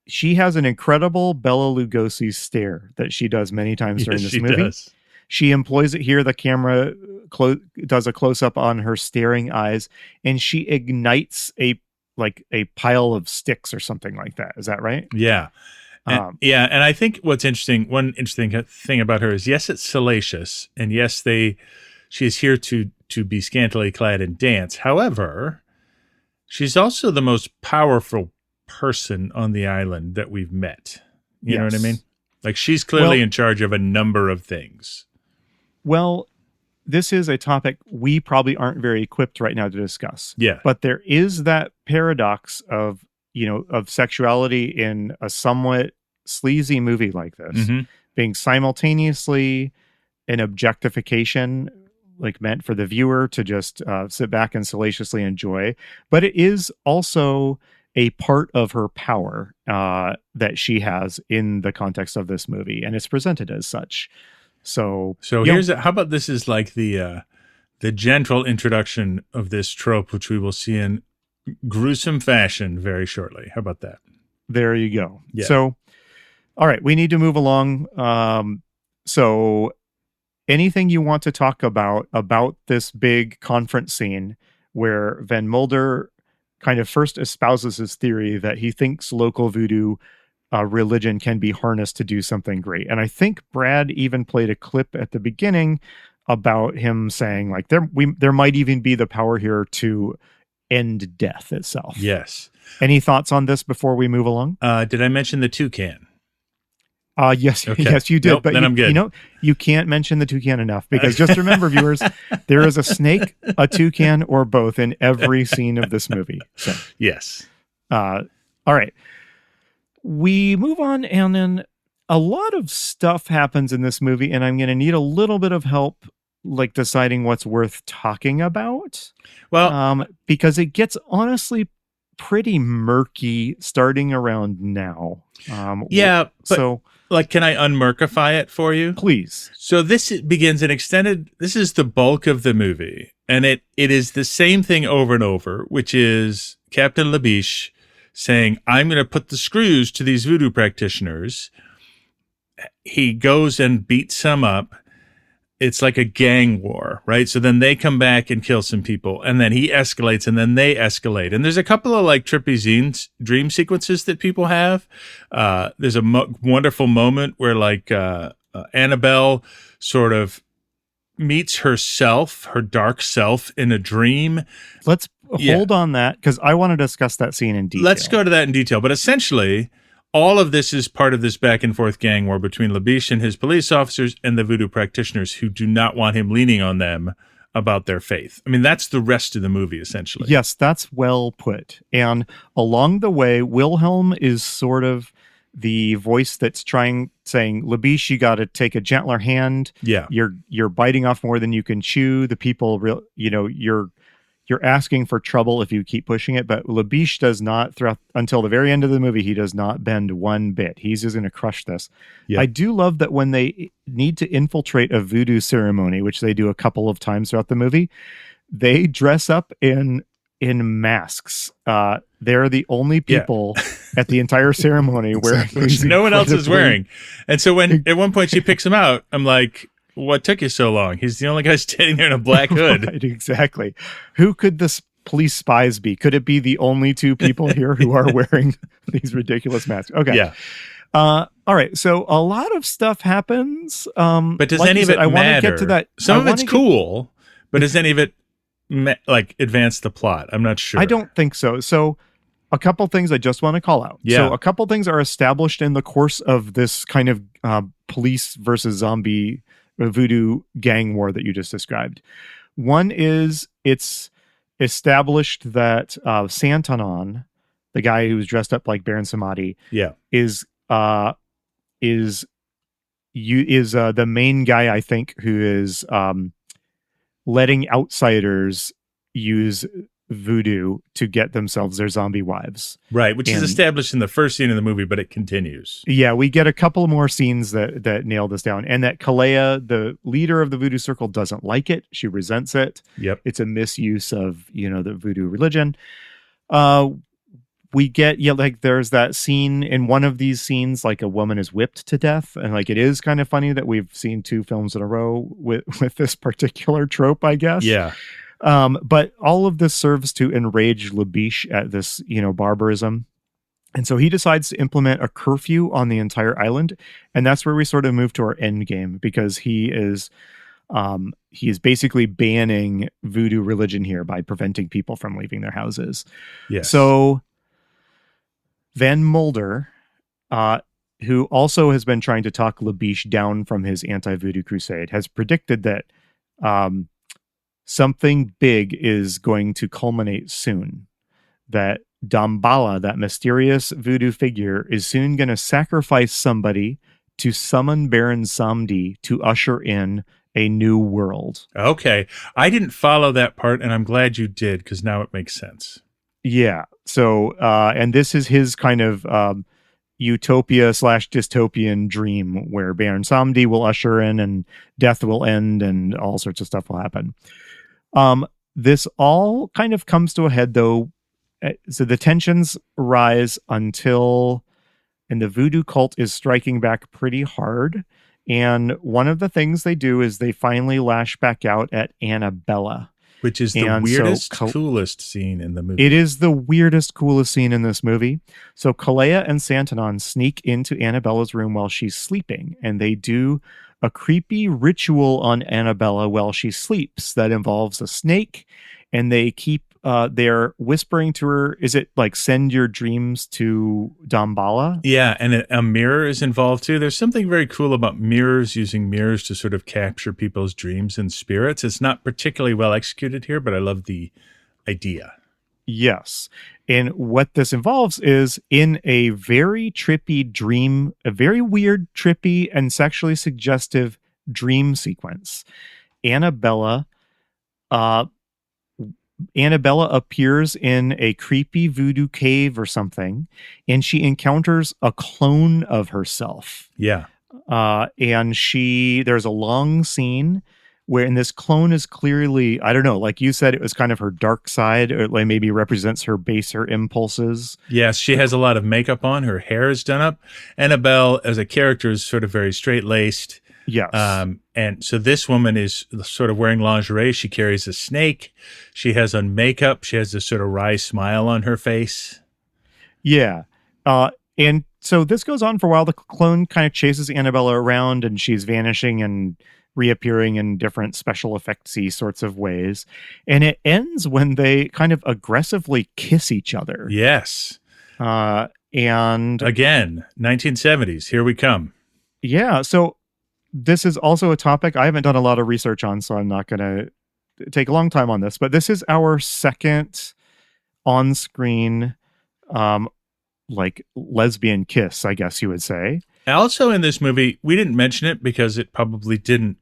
she has an incredible Bela Lugosi stare that she does many times during this movie. Does. She employs it here. The camera does a close-up on her staring eyes, and she ignites a pile of sticks or something like that. Is that right? Yeah. And I think one interesting thing about her is, yes, it's salacious, and yes, she is here to be scantily clad and dance. However, she's also the most powerful person on the island that we've met. You know what I mean? Like, she's clearly in charge of a number of things. Well, this is a topic we probably aren't very equipped right now to discuss. Yeah. But there is that paradox of sexuality in a somewhat sleazy movie like this being simultaneously an objectification, like meant for the viewer to just sit back and salaciously enjoy. But it is also a part of her power that she has in the context of this movie, and it's presented as such. So how about this is like the gentle introduction of this trope, which we will see in gruesome fashion very shortly. How about that? There you go. Yeah. So, all right, we need to move along. So anything you want to talk about this big conference scene where Van Mulder kind of first espouses his theory that he thinks local voodoo religion can be harnessed to do something great. And I think Brad even played a clip at the beginning about him saying like there might even be the power here to end death itself. Yes. Any thoughts on this before we move along? Did I mention the toucan? Yes, Okay. yes, you did. Nope, but then I'm good. You can't mention the toucan enough because just remember, viewers, there is a snake, a toucan, or both in every scene of this movie. So, yes. All right. We move on, and then a lot of stuff happens in this movie, and I'm going to need a little bit of help, like deciding what's worth talking about. Well, because it gets honestly pretty murky starting around now. But can I unmurkify it for you? Please. So this begins this is the bulk of the movie, and it is the same thing over and over, which is Captain Labiche saying, I'm going to put the screws to these voodoo practitioners. He goes and beats some up. It's like a gang war, right? So then they come back and kill some people, and then he escalates, and then they escalate. And there's a couple of like trippy dream sequences that people have. There's a wonderful moment where like Annabelle sort of meets herself, her dark self, in a dream. Let's hold on that, because I want to discuss that scene in detail. Let's go to that in detail. But essentially, all of this is part of this back and forth gang war between Labiche and his police officers and the voodoo practitioners who do not want him leaning on them about their faith. I mean, that's the rest of the movie, essentially. Yes, that's well put. And along the way, Wilhelm is sort of the voice that's saying, Labiche, you got to take a gentler hand. Yeah. You're biting off more than you can chew. The people, you're asking for trouble if you keep pushing it. But Labiche does not, until the very end of the movie, he does not bend one bit. He's just going to crush this. Yeah. I do love that when they need to infiltrate a voodoo ceremony, which they do a couple of times throughout the movie, they dress up in masks. They're the only people at the entire ceremony which no one else is wearing. And so when at one point she picks him out, I'm like, what took you so long? He's the only guy standing there in a black hood. Right, exactly. Who could this police spies be? Could it be the only two people here who are wearing these ridiculous masks? Okay. Yeah. All right. So a lot of stuff happens. But does any of it matter? I want to get to that. Some of it's cool, but does any of it advance the plot? I'm not sure. I don't think so. So a couple things I just want to call out. Yeah. So a couple things are established in the course of this kind of police versus zombie voodoo gang war that you just described. One is it's established that Santanon, the guy who's dressed up like Baron Samedi, is the main guy, I think, who is letting outsiders use voodoo to get themselves their zombie wives. Right, which is established in the first scene of the movie, but it continues. Yeah, we get a couple more scenes that nail this down. And that Kalea, the leader of the voodoo circle, doesn't like it. She resents it. Yep. It's a misuse of, the voodoo religion. We get, there's that scene in one of these scenes, like a woman is whipped to death. And it is kind of funny that we've seen two films in a row with this particular trope, I guess. Yeah. But all of this serves to enrage Labiche at this, barbarism. And so he decides to implement a curfew on the entire island. And that's where we sort of move to our end game, because he is basically banning voodoo religion here by preventing people from leaving their houses. Yes. So Van Mulder, who also has been trying to talk Labiche down from his anti-voodoo crusade, has predicted that something big is going to culminate soon. That Damballa, that mysterious voodoo figure, is soon going to sacrifice somebody to summon Baron Samedi to usher in a new world. Okay. I didn't follow that part, and I'm glad you did, because now it makes sense. Yeah. So, and this is his kind of utopia/dystopian dream where Baron Samedi will usher in and death will end and all sorts of stuff will happen. This all kind of comes to a head, though. So the tensions rise and the voodoo cult is striking back pretty hard. And one of the things they do is they finally lash back out at Annabella. Which is the weirdest, coolest scene in the movie. It is the weirdest, coolest scene in this movie. So Kalea and Santanon sneak into Annabella's room while she's sleeping, and they do a creepy ritual on Annabella while she sleeps that involves a snake, and they keep they're whispering to her, is it like send your dreams to Damballa? Yeah, and a mirror is involved too. There's something very cool about mirrors, using mirrors to sort of capture people's dreams and spirits. It's not particularly well executed here, but I love the idea. Yes. And what this involves is in a very trippy dream, a very weird, trippy, and sexually suggestive dream sequence. Annabella appears in a creepy voodoo cave or something, and she encounters a clone of herself. Yeah. And there's a long scene where this clone is clearly, I don't know, like you said, it was kind of her dark side, or like maybe represents her baser impulses. Yes, she has a lot of makeup on. Her hair is done up. Annabelle, as a character, is sort of very straight-laced. Yes. And so this woman is sort of wearing lingerie. She carries a snake. She has on makeup. She has this sort of wry smile on her face. Yeah. And so this goes on for a while. The clone kind of chases Annabella around, and she's vanishing and reappearing in different special effectsy sorts of ways. And it ends when they kind of aggressively kiss each other. Yes. And again, 1970s, here we come. Yeah. So this is also a topic I haven't done a lot of research on, so I'm not going to take a long time on this, but this is our second on-screen, like lesbian kiss, I guess you would say. Also in this movie, we didn't mention it because it probably didn't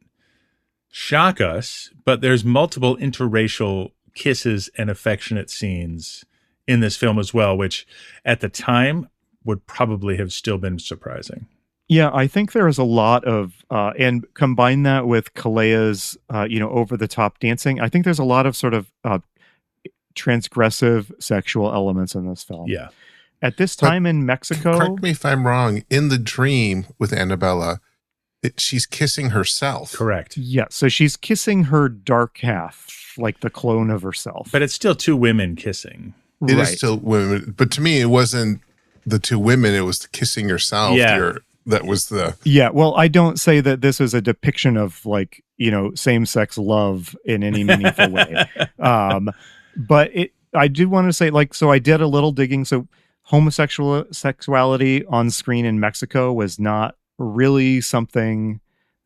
shock us, but there's multiple interracial kisses and affectionate scenes in this film as well, which at the time would probably have still been surprising. Yeah, I think there is a lot of, and combine that with Kalea's, over-the-top dancing. I think there's a lot of sort of transgressive sexual elements in this film. Yeah. At this time in Mexico... Correct me if I'm wrong. In the dream with Annabella, she's kissing herself. Correct. Yeah, so she's kissing her dark half, like the clone of herself. But it's still two women kissing. It is still women. But to me, it wasn't the two women. It was the kissing yourself. Yeah. That was the... Yeah, well, I don't say that this is a depiction of, like, same-sex love in any meaningful way. But I do want to say, like, so I did a little digging. So homosexuality on screen in Mexico was not really something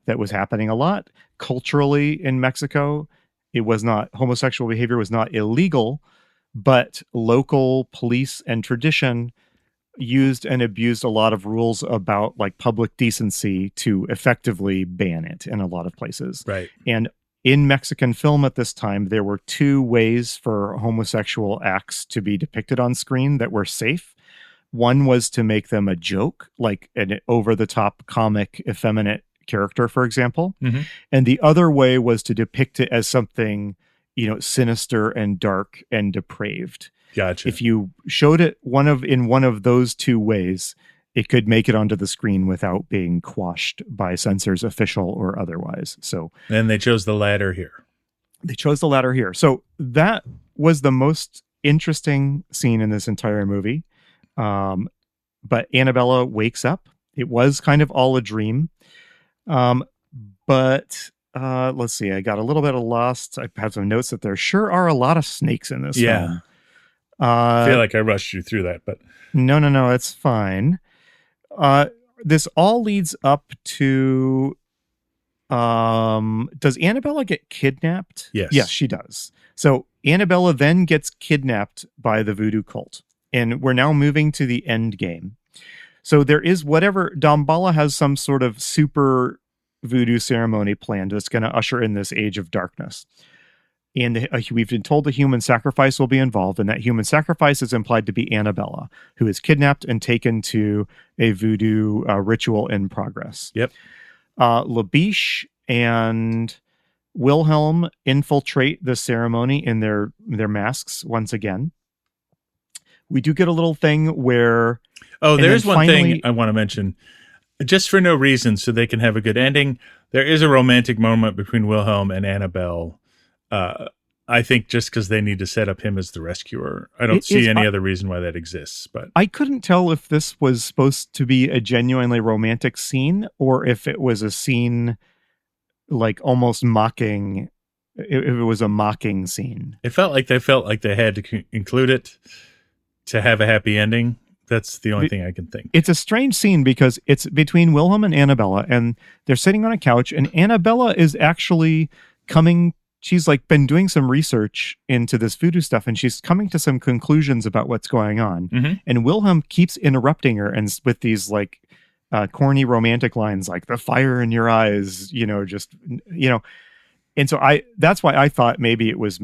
that was happening a lot. Culturally in Mexico, it was not, homosexual behavior was not illegal, but local police and tradition used and abused a lot of rules about like public decency to effectively ban it in a lot of places. Right. And in Mexican film at this time, there were two ways for homosexual acts to be depicted on screen that were safe. One was to make them a joke, like an over-the-top comic, effeminate character, for example. Mm-hmm. And the other way was to depict it as something, sinister and dark and depraved. Gotcha. If you showed it in one of those two ways, it could make it onto the screen without being quashed by censors, official or otherwise. So, and they chose the latter here. So that was the most interesting scene in this entire movie. But Annabella wakes up. It was kind of all a dream. But let's see. I got a little bit lost. I have some notes that there sure are a lot of snakes in this film. I feel like I rushed you through that, but no, it's fine. This all leads up to, does Annabella get kidnapped? Yes. Yes, she does. So Annabella then gets kidnapped by the voodoo cult, and we're now moving to the end game. So there is Damballa has some sort of super voodoo ceremony planned that's going to usher in this age of darkness. And we've been told the human sacrifice will be involved, and that human sacrifice is implied to be Annabella, who is kidnapped and taken to a voodoo ritual in progress. Yep. Labiche and Wilhelm infiltrate the ceremony in their masks once again. We do get a little thing where... Oh, there's one thing I want to mention. Just for no reason, so they can have a good ending, there is a romantic moment between Wilhelm and Annabelle. I think just because they need to set up him as the rescuer. I don't see any other reason why that exists. But I couldn't tell if this was supposed to be a genuinely romantic scene or if it was a scene like almost mocking. If it was a mocking scene. It felt like they had to include it to have a happy ending. That's the only thing I can think. It's a strange scene because it's between Wilhelm and Annabella, and they're sitting on a couch, and Annabella is actually coming. She's like been doing some research into this voodoo stuff, and she's coming to some conclusions about what's going on. Mm-hmm. And Wilhelm keeps interrupting her and with these like corny romantic lines like "the fire in your eyes," And so that's why I thought maybe it was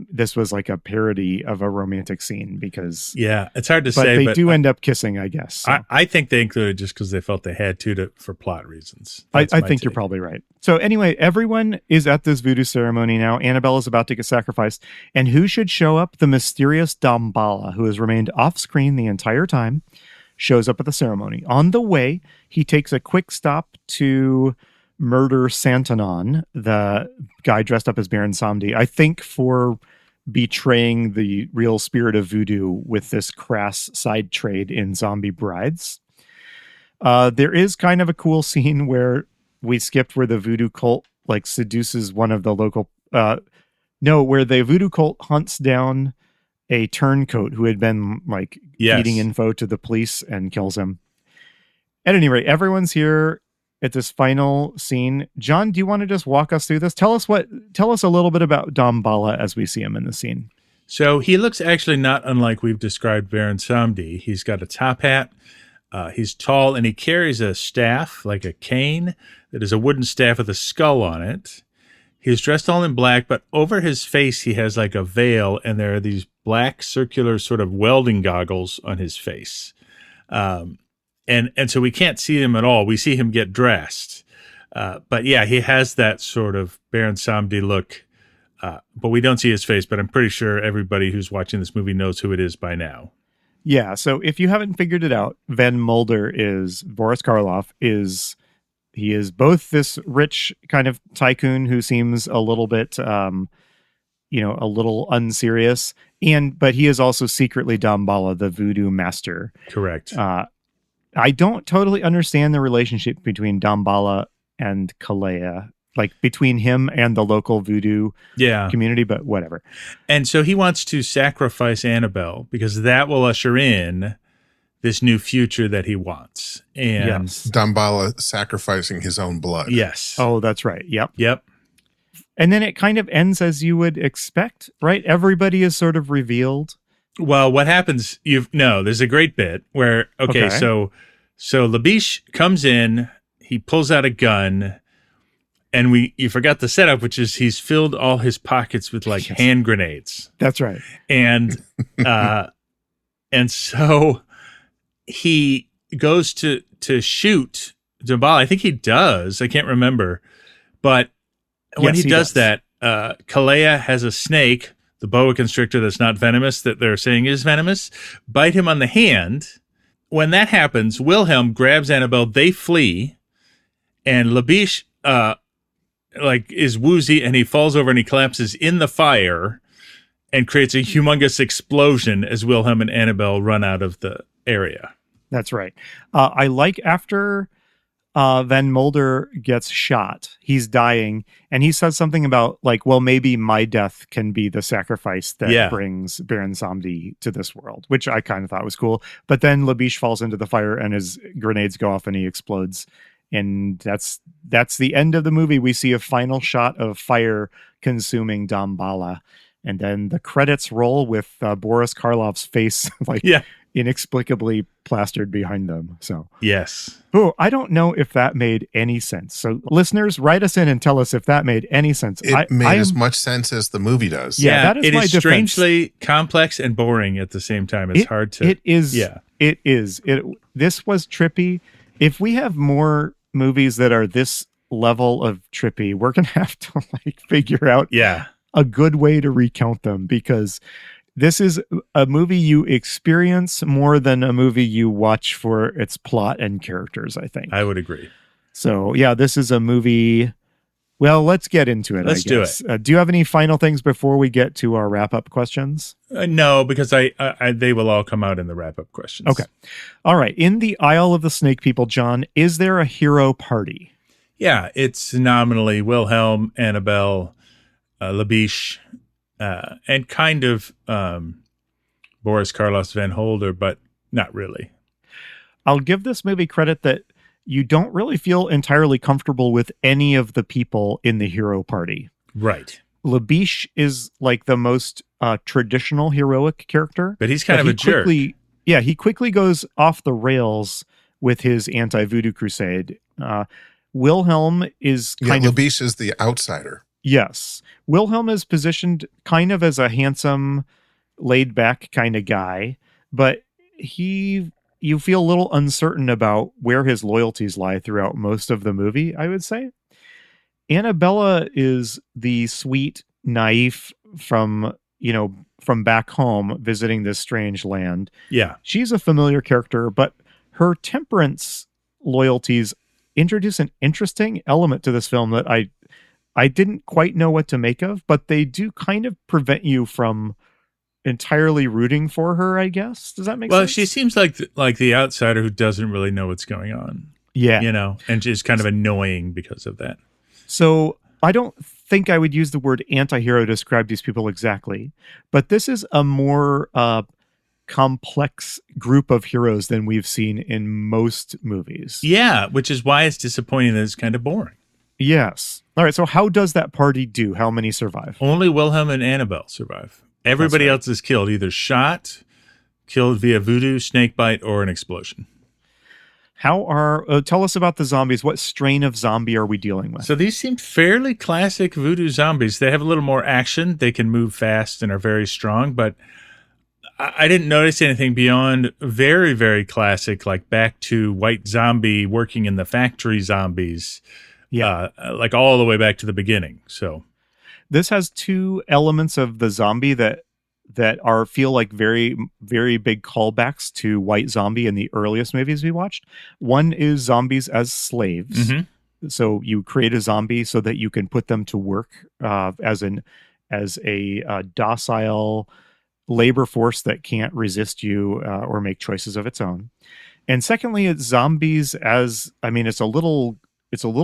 this was like a parody of a romantic scene because it's hard to say, but they do end up kissing, I guess. So. I think they included just because they felt they had to for plot reasons. I think you're probably right. So anyway, everyone is at this voodoo ceremony now. Annabella's about to get sacrificed, and who should show up? The mysterious Damballa, who has remained off screen the entire time, shows up at the ceremony. On the way, he takes a quick stop to murder Santanon, the guy dressed up as Baron Samedi, I think for betraying the real spirit of voodoo with this crass side trade in zombie brides. There is kind of a cool scene where we skipped where the voodoo cult like seduces one of the local where the voodoo cult hunts down a turncoat who had been like feeding info to the police and kills him. At any rate, everyone's here at this final scene. John, do you want to just walk us through this? Tell us a little bit about Damballa as we see him in the scene. So he looks actually not unlike we've described Baron Samedi. He's got a top hat. He's tall, and he carries a staff, like a cane, that is a wooden staff with a skull on it. He's dressed all in black, but over his face he has like a veil, and there are these black circular sort of welding goggles on his face. And so we can't see him at all. We see him get dressed. But yeah, he has that sort of Baron Samedi look, but we don't see his face, but I'm pretty sure everybody who's watching this movie knows who it is by now. Yeah, so if you haven't figured it out, Van Mulder is Boris Karloff. He is both this rich kind of tycoon who seems a little bit, a little unserious, but he is also secretly Damballa, the voodoo master. Correct. I don't totally understand the relationship between Damballa and Kalea, like between him and the local voodoo community, but whatever. And so he wants to sacrifice Annabelle because that will usher in this new future that he wants. And Damballa sacrificing his own blood. Yes. Oh, that's right. Yep. And then it kind of ends as you would expect, right? Everybody is sort of revealed. Well, what happens, there's a great bit where, so Labiche comes in, he pulls out a gun, and you forgot the setup, which is he's filled all his pockets with like hand grenades. That's right. And so he goes to shoot Damballa. I think he does. I can't remember. But when he does that, Kalea has a snake, the boa constrictor that's not venomous, that they're saying is venomous, bite him on the hand. When that happens, Wilhelm grabs Annabelle, they flee, and Labiche is woozy, and he falls over and he collapses in the fire and creates a humongous explosion as Wilhelm and Annabelle run out of the area. That's right. I like after Van Mulder gets shot, he's dying, and he says something about maybe my death can be the sacrifice that brings Baron Samedi to this world, which I kind of thought was cool. But then Labiche falls into the fire and his grenades go off and he explodes. And that's the end of the movie. We see a final shot of fire consuming Damballa. And then the credits roll with Boris Karloff's face inexplicably plastered behind them. So yes. Oh, I don't know if that made any sense. So listeners, write us in and tell us if that made any sense. It made as much sense as the movie does. Yeah, that is my defense. Strangely complex and boring at the same time. It's hard to. It is. Yeah. It is. This was trippy. If we have more movies that are this level of trippy, we're gonna have to figure out a good way to recount them, because this is a movie you experience more than a movie you watch for its plot and characters, I think. I would agree. So yeah, this is a movie. Well, let's get into it. Let's do it. Do you have any final things before we get to our wrap-up questions? No, because they will all come out in the wrap-up questions. Okay. All right. In the Isle of the Snake People, John, is there a hero party? Yeah, it's nominally Wilhelm, Annabelle, Labiche, and kind of Boris Karloff Van Holder, but not really. I'll give this movie credit that you don't really feel entirely comfortable with any of the people in the hero party. Right. Labiche is the most traditional heroic character. But he's kind of a jerk. Yeah, he quickly goes off the rails with his anti-voodoo crusade. Wilhelm is Labiche is the outsider. Yes. Wilhelm is positioned kind of as a handsome, laid-back kind of guy, but you feel a little uncertain about where his loyalties lie throughout most of the movie, I would say. Annabella is the sweet, naive from back home visiting this strange land. Yeah. She's a familiar character, but her temperance loyalties introduce an interesting element to this film that I didn't quite know what to make of, but they do kind of prevent you from entirely rooting for her, I guess. Does that make sense? Well, she seems like the outsider who doesn't really know what's going on. Yeah. And just kind of annoying because of that. So I don't think I would use the word anti-hero to describe these people exactly, but this is a more complex group of heroes than we've seen in most movies. Yeah, which is why it's disappointing that it's kind of boring. Yes. All right, so how does that party do? How many survive? Only Wilhelm and Annabelle survive. Everybody else is killed, either shot, killed via voodoo, snakebite, or an explosion. Tell us about the zombies. What strain of zombie are we dealing with? So these seem fairly classic voodoo zombies. They have a little more action. They can move fast and are very strong, but I didn't notice anything beyond very, very classic, like back to white zombie working in the factory zombies. Yeah. Like all the way back to the beginning. So this has two elements of the zombie that feel like very, very big callbacks to White Zombie in the earliest movies we watched. One is zombies as slaves. Mm-hmm. So you create a zombie so that you can put them to work as a docile labor force that can't resist you or make choices of its own. And secondly, it's zombies as, it's a little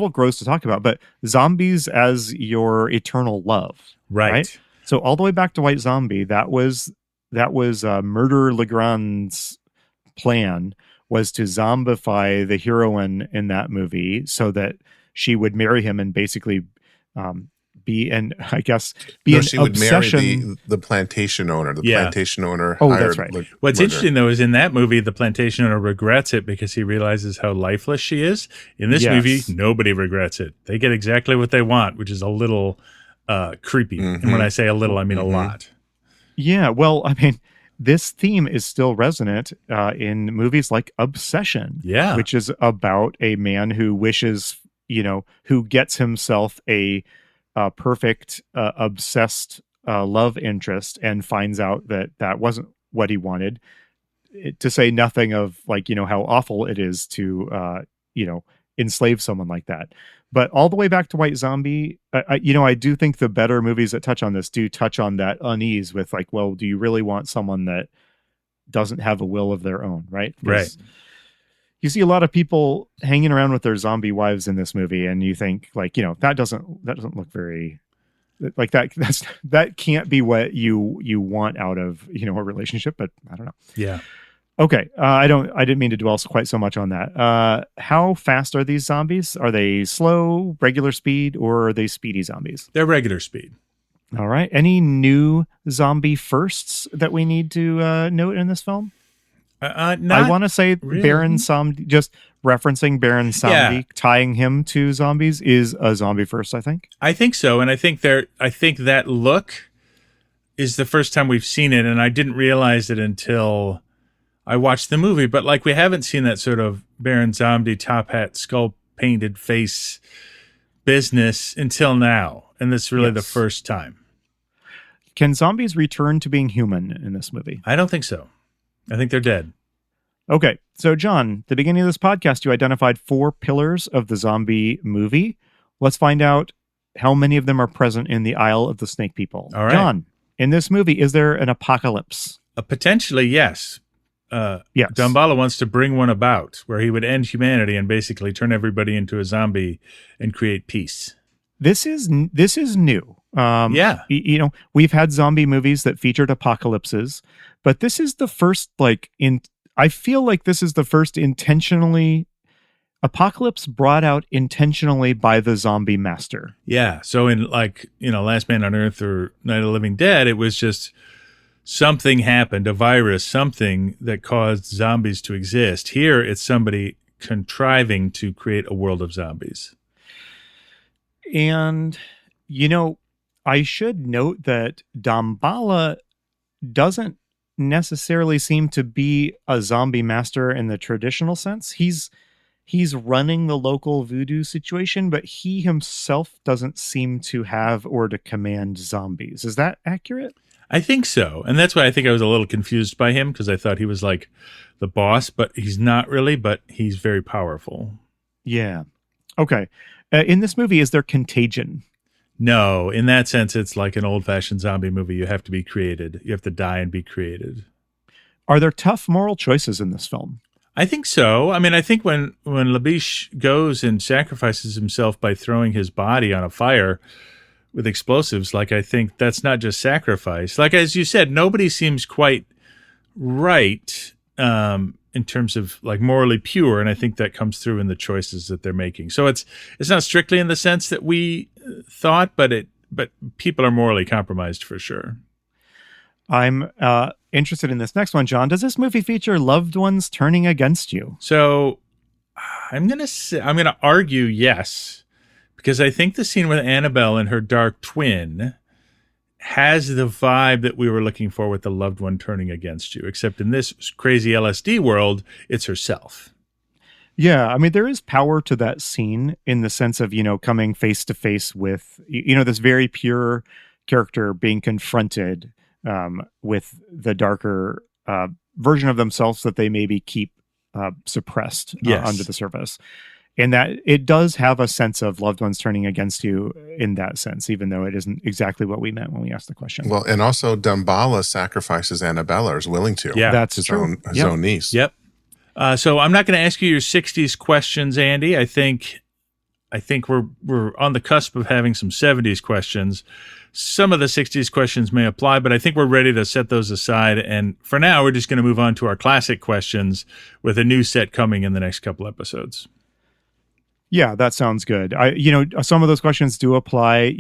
gross to talk about, but zombies as your eternal love. Right? So all the way back to White Zombie, that was Murder Legrand's plan, was to zombify the heroine in that movie so that she would marry him and basically be an she would obsession. Marry the plantation owner. The plantation owner. Oh, that's right. What's interesting though is in that movie, the plantation owner regrets it because he realizes how lifeless she is. In this movie, nobody regrets it. They get exactly what they want, which is a little creepy. Mm-hmm. And when I say a little, I mean a lot. Yeah, well, this theme is still resonant in movies like Obsession, which is about a man who wishes, who gets himself a perfect, obsessed love interest and finds out that wasn't what he wanted. To say nothing of how awful it is to, enslave someone like that. But all the way back to White Zombie, I do think the better movies that touch on this do touch on that unease with do you really want someone that doesn't have a will of their own, right? Right. You see a lot of people hanging around with their zombie wives in this movie, and you think that doesn't look very like that. That can't be what you want out of a relationship. But I don't know. Yeah. Okay, I didn't mean to dwell quite so much on that. How fast are these zombies? Are they slow, regular speed, or are they speedy zombies? They're regular speed. All right. Any new zombie firsts that we need to note in this film? I want to say really. Baron Zombie, just referencing Baron Zombie, tying him to zombies is a zombie first, I think. I think so, and I think that look is the first time we've seen it, and I didn't realize it until I watched the movie, but we haven't seen that sort of Baron Zombie top hat, skull painted face business until now. And this is really the first time. Can zombies return to being human in this movie? I don't think so. I think they're dead. Okay. So John, the beginning of this podcast, you identified 4 pillars of the zombie movie. Let's find out how many of them are present in the Isle of the Snake People. All right. John, in this movie, is there an apocalypse? Potentially, yes. Yes. Damballa wants to bring one about where he would end humanity and basically turn everybody into a zombie and create peace. This is new. We've had zombie movies that featured apocalypses, but this is the first I feel like this is the first intentionally apocalypse brought out intentionally by the zombie master. Yeah. So in Last Man on Earth or Night of the Living Dead, it was just something happened, a virus, something that caused zombies to exist. Here, it's somebody contriving to create a world of zombies. And, I should note that Damballa doesn't necessarily seem to be a zombie master in the traditional sense. He's running the local voodoo situation, but he himself doesn't seem to have or to command zombies. Is that accurate? I think so. And that's why I think I was a little confused by him, because I thought he was like the boss, but he's not really, but he's very powerful. Yeah. Okay. In this movie, is there contagion? No. In that sense, it's like an old-fashioned zombie movie. You have to be created. You have to die and be created. Are there tough moral choices in this film? I think so. I mean, I think when Labiche goes and sacrifices himself by throwing his body on a fire with explosives, like, I think that's not just sacrifice. Like, as you said, nobody seems quite right in terms of like morally pure, and I think that comes through in the choices that they're making. So it's not strictly in the sense that we thought, but people are morally compromised for sure. I'm interested in this next one, John. Does this movie feature loved ones turning against you? So I'm gonna argue yes, because I think the scene with Annabelle and her dark twin has the vibe that we were looking for with the loved one turning against you, except in this crazy LSD world, it's herself. Yeah, I mean, there is power to that scene in the sense of, coming face to face with, this very pure character being confronted with the darker version of themselves that they maybe keep suppressed under the surface. And that it does have a sense of loved ones turning against you in that sense, even though it isn't exactly what we meant when we asked the question. Well, and also Damballa sacrifices Annabella, or is willing to. Yeah, that's true. His own niece. Yep. So I'm not going to ask you your 60s questions, Andy. I think we're on the cusp of having some 70s questions. Some of the 60s questions may apply, but I think we're ready to set those aside. And for now, we're just going to move on to our classic questions with a new set coming in the next couple episodes. Yeah, that sounds good. Some of those questions do apply.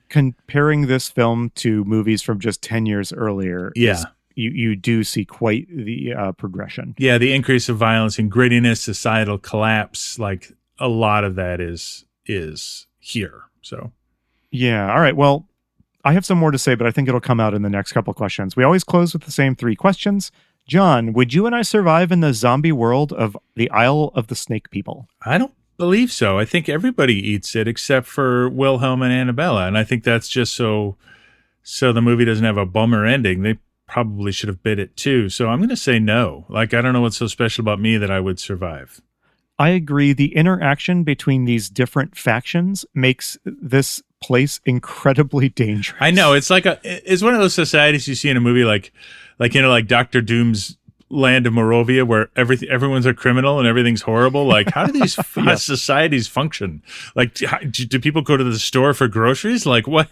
Comparing this film to movies from just 10 years earlier. Yeah. You do see quite the progression. Yeah, the increase of violence and grittiness, societal collapse, like a lot of that is here. So, yeah. All right. Well, I have some more to say, but I think it'll come out in the next couple questions. We always close with the same 3 questions. John, would you and I survive in the zombie world of the Isle of the Snake People? I don't believe so. I think everybody eats it except for Wilhelm and Annabella, and I think that's just so the movie doesn't have a bummer ending. They probably should have bit it too. So I'm going to say no. Like, I don't know what's so special about me that I would survive. I agree. The interaction between these different factions makes this place incredibly dangerous. I know. It's one of those societies you see in a movie like Dr. Doom's Land of Morovia, where everyone's a criminal and everything's horrible. Like, how do these societies function? Like, do people go to the store for groceries? Like, what,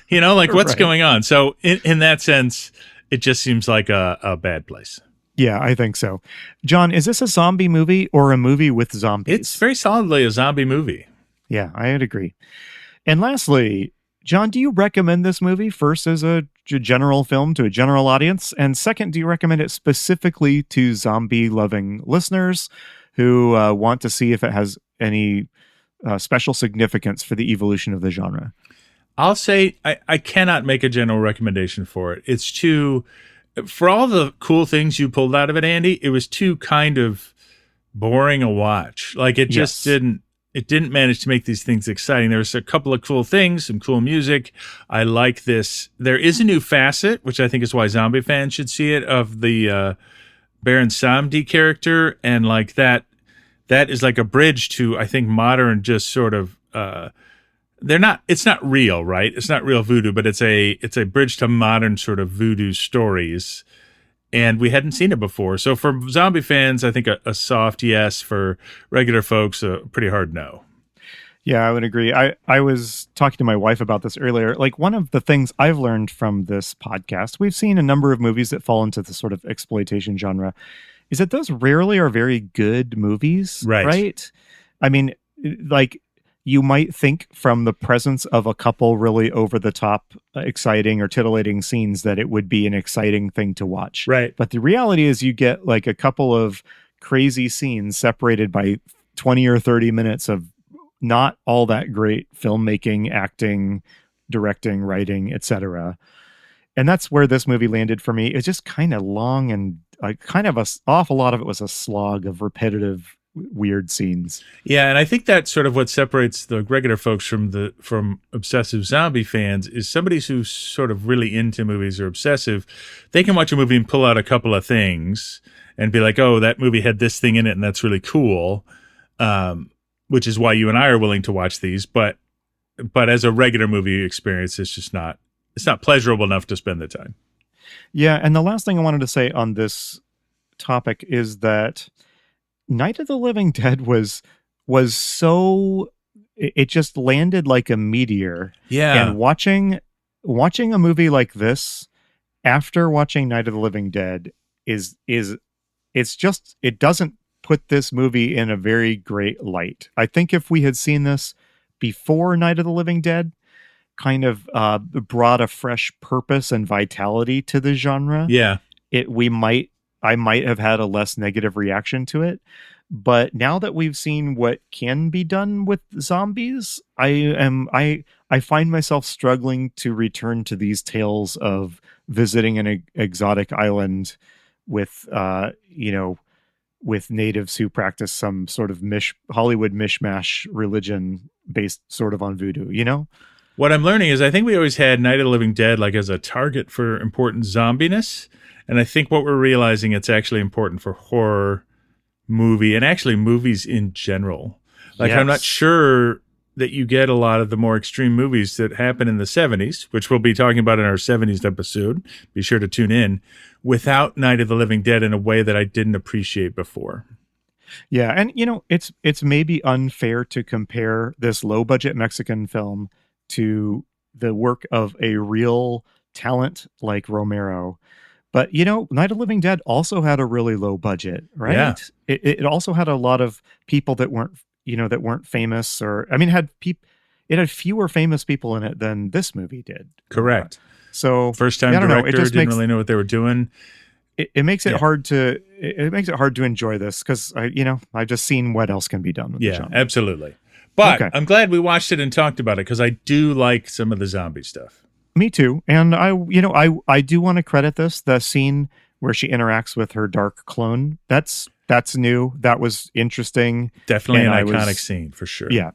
what's going on? So in that sense, it just seems like a bad place. Yeah, I think so. John, is this a zombie movie or a movie with zombies? It's very solidly a zombie movie. Yeah, I'd agree. And lastly, John, do you recommend this movie first as a general film to a general audience? And second, do you recommend it specifically to zombie-loving listeners who want to see if it has any special significance for the evolution of the genre? I'll say I cannot make a general recommendation for it. It's too... For all the cool things you pulled out of it, Andy, it was too kind of boring a watch. Like, it just didn't manage to make these things exciting. There was a couple of cool things, some cool music. I like this. There is a new facet, which I think is why zombie fans should see it, of the Baron Samedi character. And like that is like a bridge to, I think, modern, just sort of, it's not real, right? It's not real voodoo, but it's a bridge to modern sort of voodoo stories. And we hadn't seen it before. So for zombie fans, I think a soft yes. For regular folks, a pretty hard no. Yeah, I would agree. I was talking to my wife about this earlier. Like, one of the things I've learned from this podcast, we've seen a number of movies that fall into the sort of exploitation genre, is that those rarely are very good movies, right? I mean, like, you might think from the presence of a couple really over-the-top, exciting or titillating scenes that it would be an exciting thing to watch. Right. But the reality is you get like a couple of crazy scenes separated by 20 or 30 minutes of not all that great filmmaking, acting, directing, writing, etc. And that's where this movie landed for me. It's just kind of long and kind of an awful lot of it was a slog of repetitive weird scenes. Yeah, and I think that's sort of what separates the regular folks from obsessive zombie fans is somebody who's sort of really into movies or obsessive. They can watch a movie and pull out a couple of things and be like, oh, that movie had this thing in it and that's really cool, which is why you and I are willing to watch these. But as a regular movie experience, it's not pleasurable enough to spend the time. Yeah, and the last thing I wanted to say on this topic is that Night of the Living Dead was so, it just landed like a meteor. Yeah. And watching a movie like this after watching Night of the Living Dead it doesn't put this movie in a very great light. I think if we had seen this before Night of the Living Dead, kind of brought a fresh purpose and vitality to the genre. Yeah. I might have had a less negative reaction to it. But now that we've seen what can be done with zombies, I find myself struggling to return to these tales of visiting an exotic island with with natives who practice some sort of Hollywood mishmash religion based sort of on voodoo, What I'm learning is I think we always had Night of the Living Dead like as a target for important zombiness. And I think what we're realizing, it's actually important for horror movie and actually movies in general. Like, yes. I'm not sure that you get a lot of the more extreme movies that happen in the 70s, which we'll be talking about in our 70s episode. Be sure to tune in, without Night of the Living Dead in a way that I didn't appreciate before. Yeah. And, it's maybe unfair to compare this low budget Mexican film to the work of a real talent like Romero. But, Night of the Living Dead also had a really low budget, right? Yeah. It also had a lot of people that weren't famous, or, it had fewer famous people in it than this movie did. Correct. So first time director didn't really know what they were doing. It makes it hard to enjoy this because I've just seen what else can be done with the genre. Absolutely. But I'm glad we watched it and talked about it because I do like some of the zombie stuff. Me too. And I do want to credit the scene where she interacts with her dark clone. That's new. That was interesting. Definitely an iconic scene for sure. Yeah.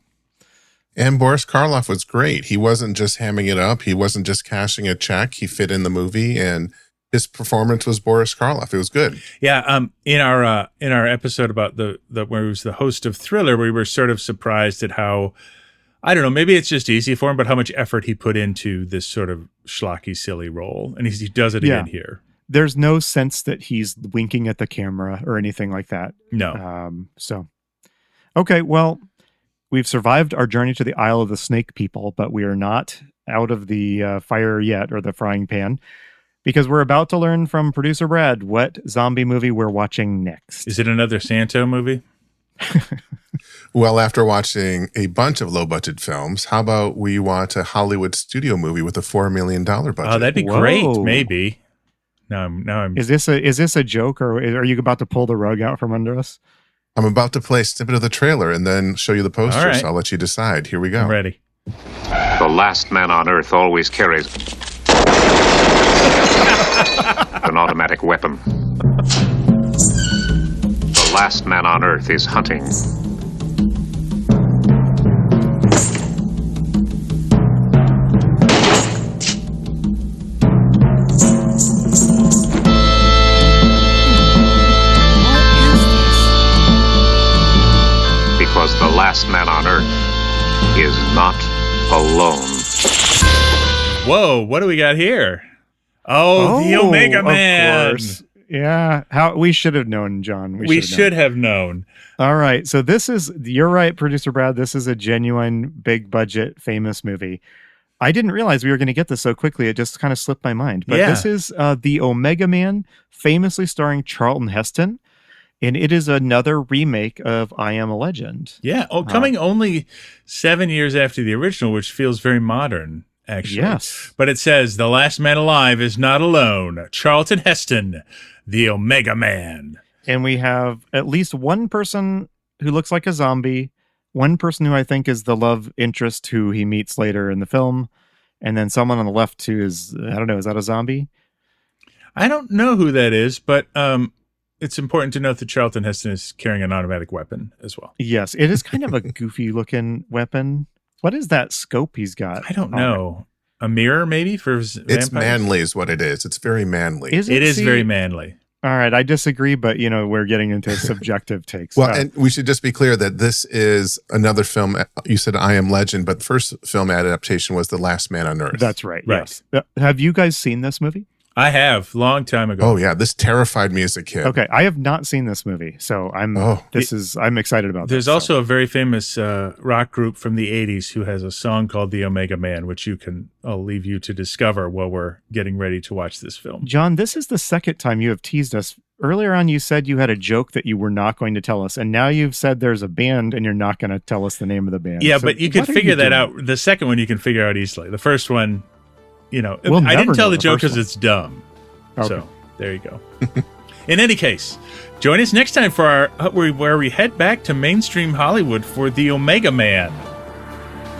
And Boris Karloff was great. He wasn't just hamming it up. He wasn't just cashing a check. He fit in the movie, and his performance was Boris Karloff. It was good. Yeah. In our episode about where he was the host of Thriller, we were sort of surprised at how, I don't know, maybe it's just easy for him, but how much effort he put into this sort of schlocky, silly role. And he does it again here. There's no sense that he's winking at the camera or anything like that. No. Okay, well, we've survived our journey to the Isle of the Snake People, but we are not out of the fire yet, or the frying pan, because we're about to learn from producer Brad what zombie movie we're watching next. Is it another Santo movie? Well, after watching a bunch of low-budget films, how about we watch a Hollywood studio movie with a $4 million budget? Oh, that'd be great. Maybe. Now I'm. Is this a joke, or are you about to pull the rug out from under us? I'm about to play a snippet of the trailer and then show you the poster. All right. So I'll let you decide. Here we go. I'm ready. The last man on Earth always carries an automatic weapon. The last man on Earth is hunting. Because the last man on Earth is not alone. Whoa, what do we got here? Oh, the Omega Man. Of course. Yeah, we should have known, John. We should have known. All right, so you're right, producer Brad. This is a genuine, big budget, famous movie. I didn't realize we were going to get this so quickly. It just kind of slipped my mind. But This is the Omega Man, famously starring Charlton Heston. And it is another remake of I Am a Legend. Yeah. Oh, coming only 7 years after the original, which feels very modern, actually. Yes. But it says, the last man alive is not alone. Charlton Heston, the Omega Man. And we have at least one person who looks like a zombie, one person who I think is the love interest who he meets later in the film, and then someone on the left who is, I don't know, is that a zombie? I don't know who that is, but it's important to note that Charlton Heston is carrying an automatic weapon as well. Yes, it is kind of a goofy looking weapon. What is that scope he's got? I don't know. A mirror, maybe, for vampires? It's manly is what it is. It's very manly. It is very manly. All right, I disagree, but we're getting into subjective takes. Well, and we should just be clear that this is another film. You said I Am Legend, but the first film adaptation was The Last Man on Earth. That's right. Yes. Have you guys seen this movie? I have, long time ago. Oh yeah, this terrified me as a kid. Okay, I have not seen this movie, so I'm excited about There's this. also a very famous rock group from the 80s who has a song called The Omega Man, which I'll leave you to discover while we're getting ready to watch this film. John, this is the second time you have teased us. Earlier on, you said you had a joke that you were not going to tell us, and now you've said there's a band and you're not going to tell us the name of the band. Yeah, so but you can figure that out. The second one you can figure out easily. The first one, We'll I didn't tell the never know joke the because first it's dumb. Okay. So there you go. In any case, join us next time for where we head back to mainstream Hollywood for The Omega Man.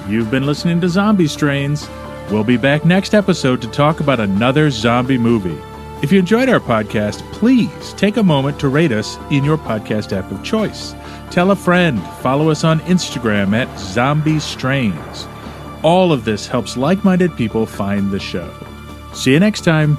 You've been listening to Zombie Strains. We'll be back next episode to talk about another zombie movie. If you enjoyed our podcast, please take a moment to rate us in your podcast app of choice. Tell a friend. Follow us on Instagram at Zombie Strains. All of this helps like-minded people find the show. See you next time.